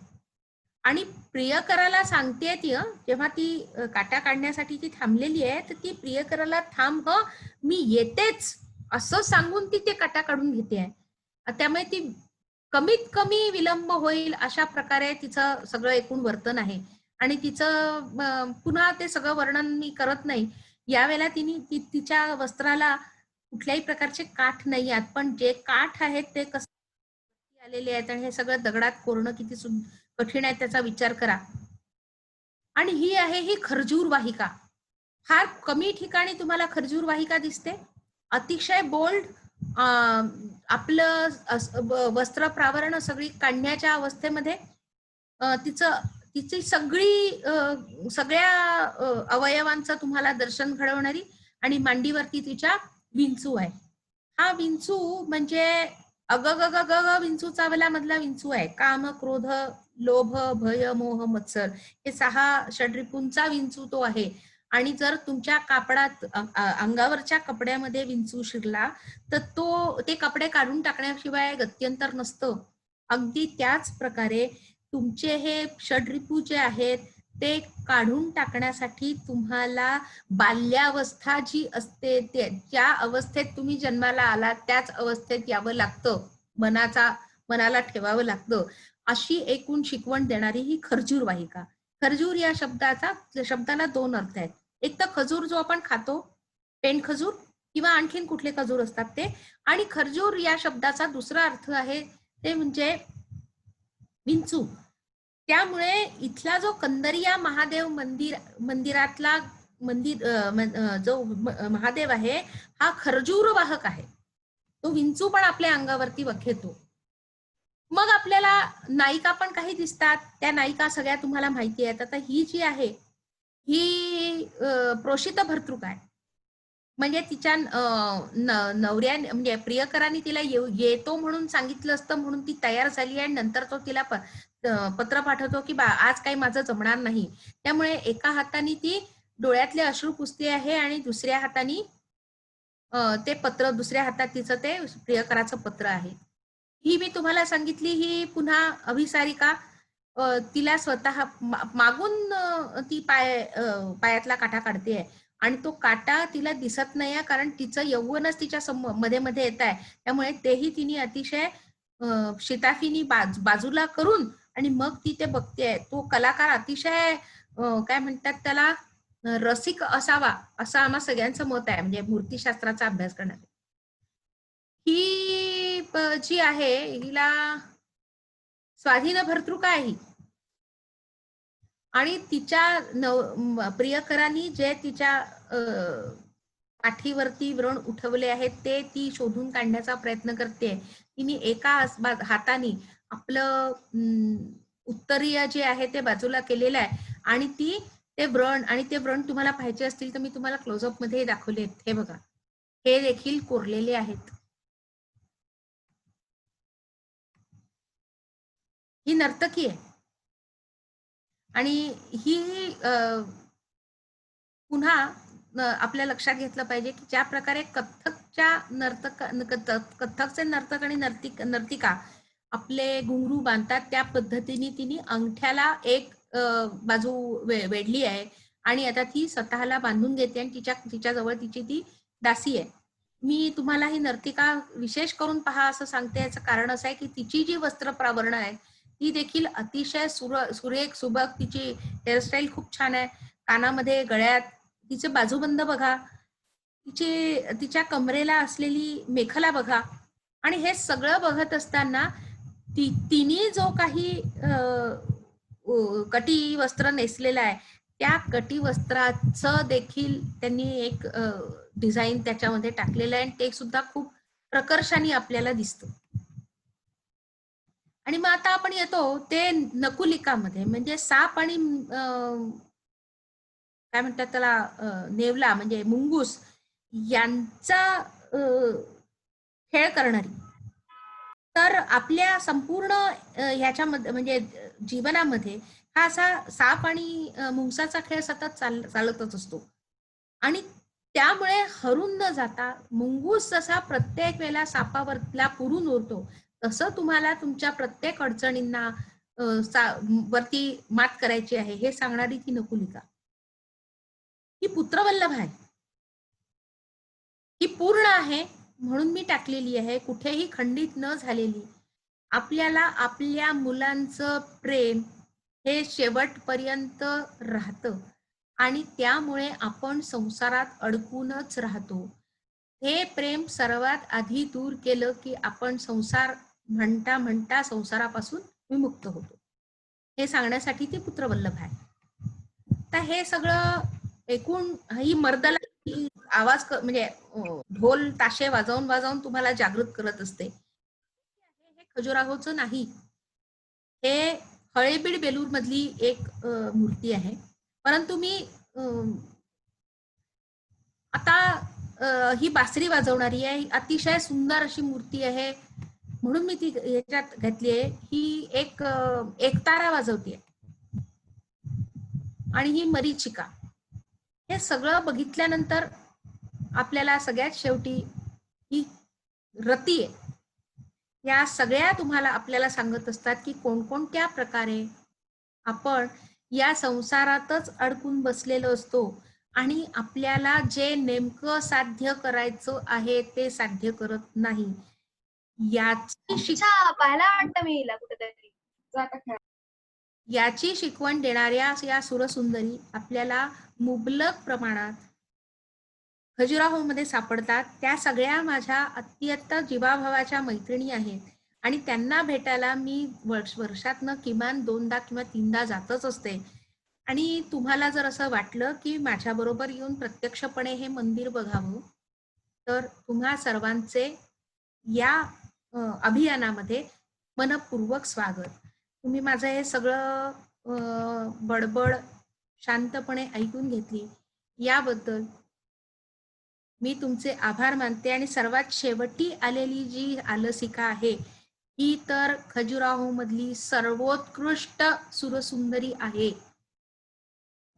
आणि प्रियकराला सांगते ती, जेव्हा ती काटा काढण्यासाठी ती थांबलेली आहे तर ती प्रियकराला थांब, मी येतेच असं सांगून ती ते काटा काढून घेते आहे. त्यामुळे ती कमीत कमी विलंब होईल अशा प्रकारे तिचं सगळं एकूण वर्तन आहे. आणि तिचं पुन्हा ते सगळं वर्णन मी करत नाही. यावेळेला तिच्या वस्त्राला कुठल्याही प्रकारचे काठ नाही आहेत, पण जे काठ आहेत ते कसे आलेले आहेत आणि हे सगळं दगडात कोरणं किती कठीण आहे त्याचा विचार करा. आणि ही खर्जूर वाहिका. फार कमी ठिकाणी तुम्हाला खर्जूर वाहिका दिसते. अतिशय बोल्ड, आपलं वस्त्र प्रावरण सगळी काढण्याच्या अवस्थेमध्ये तिची सगळ्या अवयवांचं तुम्हाला दर्शन घडवणारी. आणि मांडीवरती तिच्या विंचू आहे. हा विंचू म्हणजे विंचू चावला मधला विंचू आहे. काम, क्रोध, लोभ, भय, मोह, मत्सर हे 6 षड्रिपूंचा विंचू तो आहे. आणि जर तुमच्या कापडात अंगावरच्या कपड्यामध्ये विंचू शिरला तर ते कपडे काढून टाकण्याशिवाय गत्यंतर नसतं. अगदी त्याच प्रकारे तुमचे हे षड्रिपू जे आहेत ते काढून टाकण्यासाठी तुम्हाला बाल्यावस्था जी असते त्या अवस्थेत तुम्ही जन्माला आलात त्याच अवस्थेत यावं लागतं, मनाला ठेवावं लागतं, अशी एकूण शिकवण देणारी ही खर्जूर वाहिका. खर्जूर या शब्दाला 2 अर्थ आहेत. एक तर खजूर जो आपण खातो, पेंड खजूर किंवा आणखीन कुठले खजूर असतात ते, आणि खर्जूर या शब्दाचा दुसरा अर्थ आहे ते म्हणजे विंचू. त्यामुळे इथला जो कंदरिया महादेव मंदिरातला जो महादेव आहे हा खर्जूर वाहक आहे. तो विंचू पण आपल्या अंगावरती वखेतो. मग आपल्याला नायिका पण काही दिसतात. त्या नायिका सगळ्या तुम्हाला माहिती आहेत. आता ही जी आहे ही प्रोषित भर्तृक आहे. म्हणजे तिच्या नवऱ्याने म्हणजे प्रियकरांनी तिला येतो म्हणून सांगितलं असतं म्हणून ती तयार झाली आणि नंतर तो तिला पत्र पाठवतो की आज काही माझं जमणार नाही. त्यामुळे एका हाताने ती डोळ्यातले अश्रू पुसते आहे आणि दुसऱ्या हाताने ते पत्र, दुसऱ्या हातात तिचं ते प्रियकराचं पत्र आहे. ही मी तुम्हाला सांगितली ही पुन्हा अभिसारिका. तिला स्वतः मागून ती पायातला काटा काढते आणि तो काटा तिला दिसत नाही कारण तिचं यौवनच तिच्या मध्ये मध्ये येत आहे. त्यामुळे तेही तिने अतिशय शिताफीनी बाजूला करून आणि मग ती ते बघते. तो कलाकार अतिशय काय म्हणतात त्याला रसिक असावा असं आम्हा सगळ्यांचं मत आहे, म्हणजे मूर्तीशास्त्राचा अभ्यास करणार. ही जी आहे हिला स्वाधीन भर्तृका आहे आणि तिच्या प्रियकरांनी जे तिच्या पाठीवरती व्रण उठवले आहेत ते ती शोधून काढण्याचा प्रयत्न करते. तिने एका हाताने आपलं उत्तरीय जे आहे ते बाजूला केलेलं आहे आणि ती ते व्रण तुम्हाला पाहायचे असतील तर मी तुम्हाला क्लोजअप मध्ये दाखवले. हे बघा, हे देखील कोरलेले आहेत. ही नर्तकी आहे आणि ही पुन्हा आपल्या लक्षात घेतलं पाहिजे की ज्या प्रकारे कथ्थकचे नर्तक आणि नर्तिका आपले घुंगरू बांधतात त्या पद्धतीने तिने अंगठ्याला एक बाजू वेढली आहे आणि आता ती स्वतःला बांधून घेते आणि तिच्याजवळ तिची ती दासी आहे. मी तुम्हाला ही नर्तिका विशेष करून पहा असं सांगते. याचं कारण असं आहे की तिची जी वस्त्र प्रावरण आहे ती देखील अतिशय सुरेख सुबक. तिची हेअरस्टाईल खूप छान आहे. कानामध्ये, गळ्यात तिचे बाजूबंद बघा, तिच्या कमरेला असलेली मेखला बघा. आणि हे सगळं बघत असताना तिने जो काही कटी वस्त्र नेसलेलं आहे त्या कटी वस्त्राचं देखील त्यांनी एक डिझाईन त्याच्यामध्ये टाकलेलं आहे आणि ते सुद्धा खूप प्रकर्षाने आपल्याला दिसतं. आणि मग आता आपण येतो ते नकुलिकामध्ये, म्हणजे साप आणि काय म्हणतात त्याला नेवला म्हणजे मुंगूस यांचा खेळ करणारी. तर आपल्या संपूर्ण ह्याच्यामध्ये म्हणजे जीवनामध्ये हा असा साप आणि मुंगसाचा खेळ सतत चालतच असतो आणि त्यामुळे हरून न जाता मुंगूस जसा प्रत्येक वेळेला सापावरला पुरून उरतो तसं तुम्हाला तुमच्या प्रत्येक अडचणींना वरती मात करायची आहे हे सांगणारी ती नकुलिका. ही पुत्रवल्लभ आहे, ही पूर्ण आहे म्हणून मी टाकलेली आहे, कुठेही खंडित न झालेली. आपल्याला आपल्या मुलांचं प्रेम हे शेवटपर्यंत राहतं आणि त्यामुळे आपण संसारात अडकूनच राहतो. हे प्रेम सर्वात आधी दूर केलं की आपण संसार म्हणता म्हणता संसारापासून विमुक्त होतो. हे सांगण्यासाठी ती पुत्रवल्लभ आहे. तर हे सगळं एकूण ही मर्दला आवाज म्हणजे ढोल ताशे वाजवून वाजवून तुम्हाला जागृत करत असते. हे खजुराहोचं नाही, हे हळेबीड बेलूर मधली एक मूर्ती आहे. परंतु मी आता ही बासरी वाजवणारी आहे, अतिशय सुंदर अशी मूर्ती आहे म्हणून मी ती याच्यात घातली आहे. ही एक एकतारा वाजवते आणि ही मरीचिका. हे सगळं बघितल्यानंतर आपल्याला सगळ्यात शेवटी ही रती आहे. या सगळ्या तुम्हाला आपल्याला सांगत असतात की कोणकोणत्या प्रकारे आपण या संसारातच अडकून बसलेलो असतो आणि आपल्याला जे नेमकं साध्य करायचं आहे ते साध्य करत नाही. याची पाहायला वाटतं मी हिला कुठेतरी. याची शिकवण देणाऱ्या या सुरसुंदरी आपल्याला मुबलक प्रमाणात खजुराहो मध्ये सापडतात. त्या सगळ्या माझ्या अत्यंत जीवाभावाच्या मैत्रिणी आहेत आणि त्यांना भेटायला मी वर्षातनं किमान 2दा किंवा 3दा जातच असते. आणि तुम्हाला जर असं वाटलं की माझ्याबरोबर येऊन प्रत्यक्षपणे हे मंदिर बघावं, तर तुम्हा सर्वांचे या अभियानामध्ये मनपूर्वक स्वागत. तुम्ही माझं हे सगळं बडबड शांतपणे ऐकून घेतली याबद्दल मी तुमचे आभार मानते. आणि सर्वात शेवटी आलेली जी आलसिका आहे ही तर खजुराहो मधली सर्वोत्कृष्ट सुरसुंदरी आहे.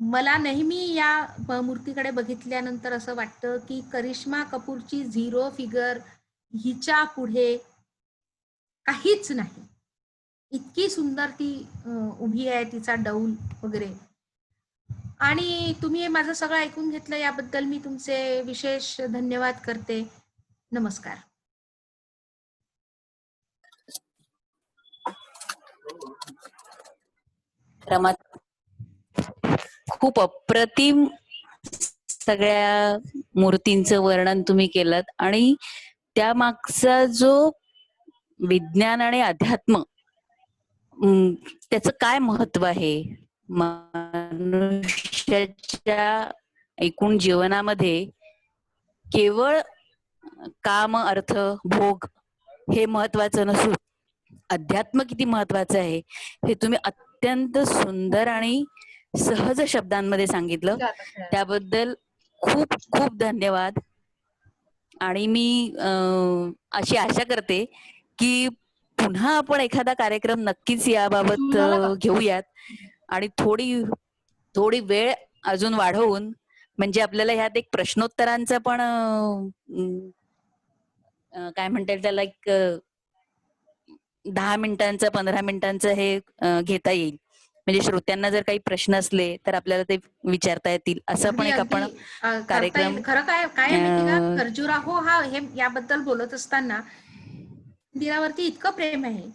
मला नेहमी या मूर्तीकडे बघितल्यानंतर असं वाटतं की करिश्मा कपूरची 0 फिगर हिच्या पुढे काहीच नाही. इतकी सुंदर ती उभी आहे, तिचा डौल वगैरे. आणि तुम्ही माझं सगळं ऐकून घेतलं याबद्दल मी तुमचे विशेष धन्यवाद करते. नमस्कार. रमा, खूप अप्रतिम सगळ्या मूर्तींचं वर्णन तुम्ही केलं आणि त्या मागचा जो विज्ञान आणि अध्यात्म त्याचं काय महत्व आहे मनुष्याच्या एकूण जीवनामध्ये, केवळ काम, अर्थ, भोग हे महत्वाचं नसून अध्यात्म किती महत्वाचं आहे हे तुम्ही अत्यंत सुंदर आणि सहज शब्दांमध्ये सांगितलं. त्याबद्दल खूप खूप धन्यवाद. आणि मी अशी आशा करते की पुन्हा आपण एखादा कार्यक्रम नक्कीच याबाबत घेऊयात आणि थोडी वेळ अजून वाढवून, म्हणजे आपल्याला ह्यात एक प्रश्नोत्तरांचा पण काय म्हणता येईल त्याला, एक 10 मिनिटांचं 15 मिनिटांचं हे घेता येईल. म्हणजे श्रोत्यांना जर काही प्रश्न असले तर आपल्याला ते विचारता येतील. असं पण एक आपण कार्यक्रम. खरं काय माहिती का, खजुराहो हा हे याबद्दल बोलत असताना मंदिरावरती इतकं प्रेम आहे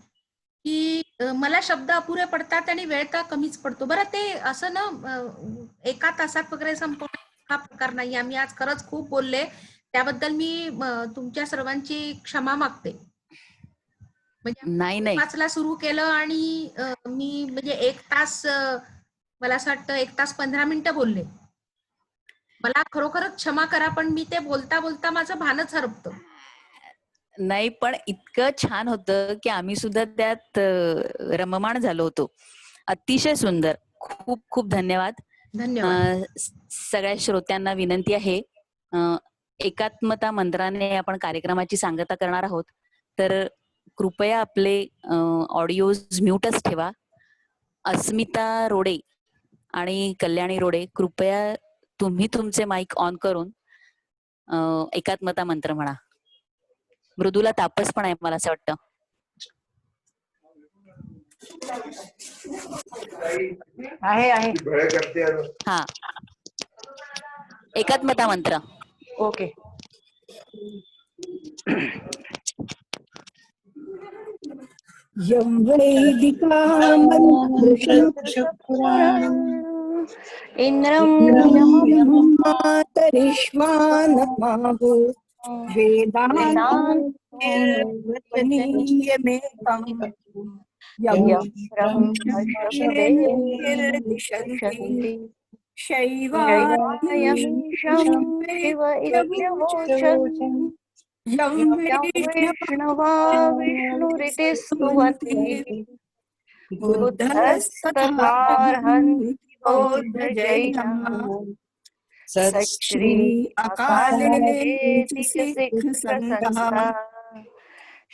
की मला शब्द अपुरे पडतात आणि वेळ तर कमीच पडतो. बरं, ते असं ना 1 तासात वगैरे संपवणं हा प्रकार नाही. आम्ही आज खरंच खूप बोलले, त्याबद्दल मी तुमच्या सर्वांची क्षमा मागते. म्हणजे 5ला सुरू केलं आणि मी म्हणजे 1 तास, मला असं वाटतं 1 तास 15 मिनिटं बोलले. मला खरोखरच क्षमा करा, पण मी ते बोलता बोलता माझं भानच हरपतं. नाही, पण इतकं छान होतं की आम्ही सुद्धा त्यात रममाण झालो होतो. अतिशय सुंदर. खूप खूप धन्यवाद. सगळ्या श्रोत्यांना विनंती आहे, एकात्मता मंत्राने आपण कार्यक्रमाची सांगता करणार आहोत, तर कृपया आपले ऑडिओज म्यूटच ठेवा. अस्मिता रोडे आणि कल्याणी रोडे, कृपया तुम्ही तुमचे माईक ऑन करून एकात्मता मंत्र म्हणा. मृदुला तापस पण आहे मला असं वाटतं. आहे. हा, एकात्मता मंत्र. ओके. यं वैदिकामन्त्रपुराणम् इंद्रं यममातरिष्मानमाहो वेदान्तनिर्वचनीयमेकम् यं ब्रह्मर्षयेर्दिशन्ति शैवायमीशं शिव इत्यवोचन् यं वैष्णवा विष्णुरिति स्तुवन्ति बुद्धस्तथार्हन्ति बौद्धजैनाः सच्छ्री अकालेति सिख संघः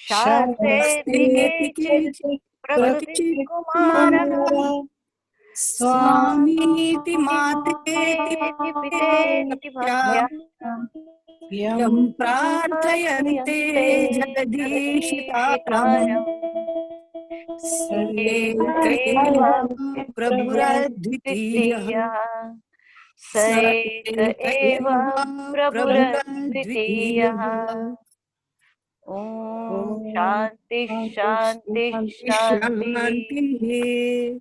शास्त्रेति केचित् प्रकृतिकुमारः स्वामीति मातेति पितेति भक्त्या यं प्रार्थयन्ते जगदीशितारम् एक एव प्रभुरद्वितीयः स एक एव प्रभुरद्वितीयः ॐ शान्ति शान्ति शान्तिः शान्तिः.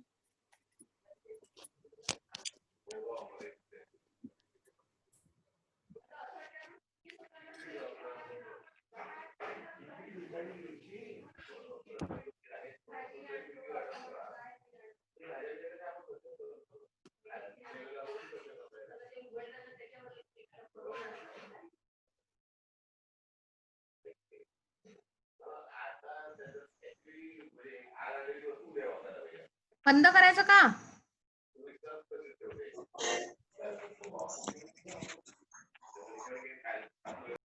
बंद करायचं का?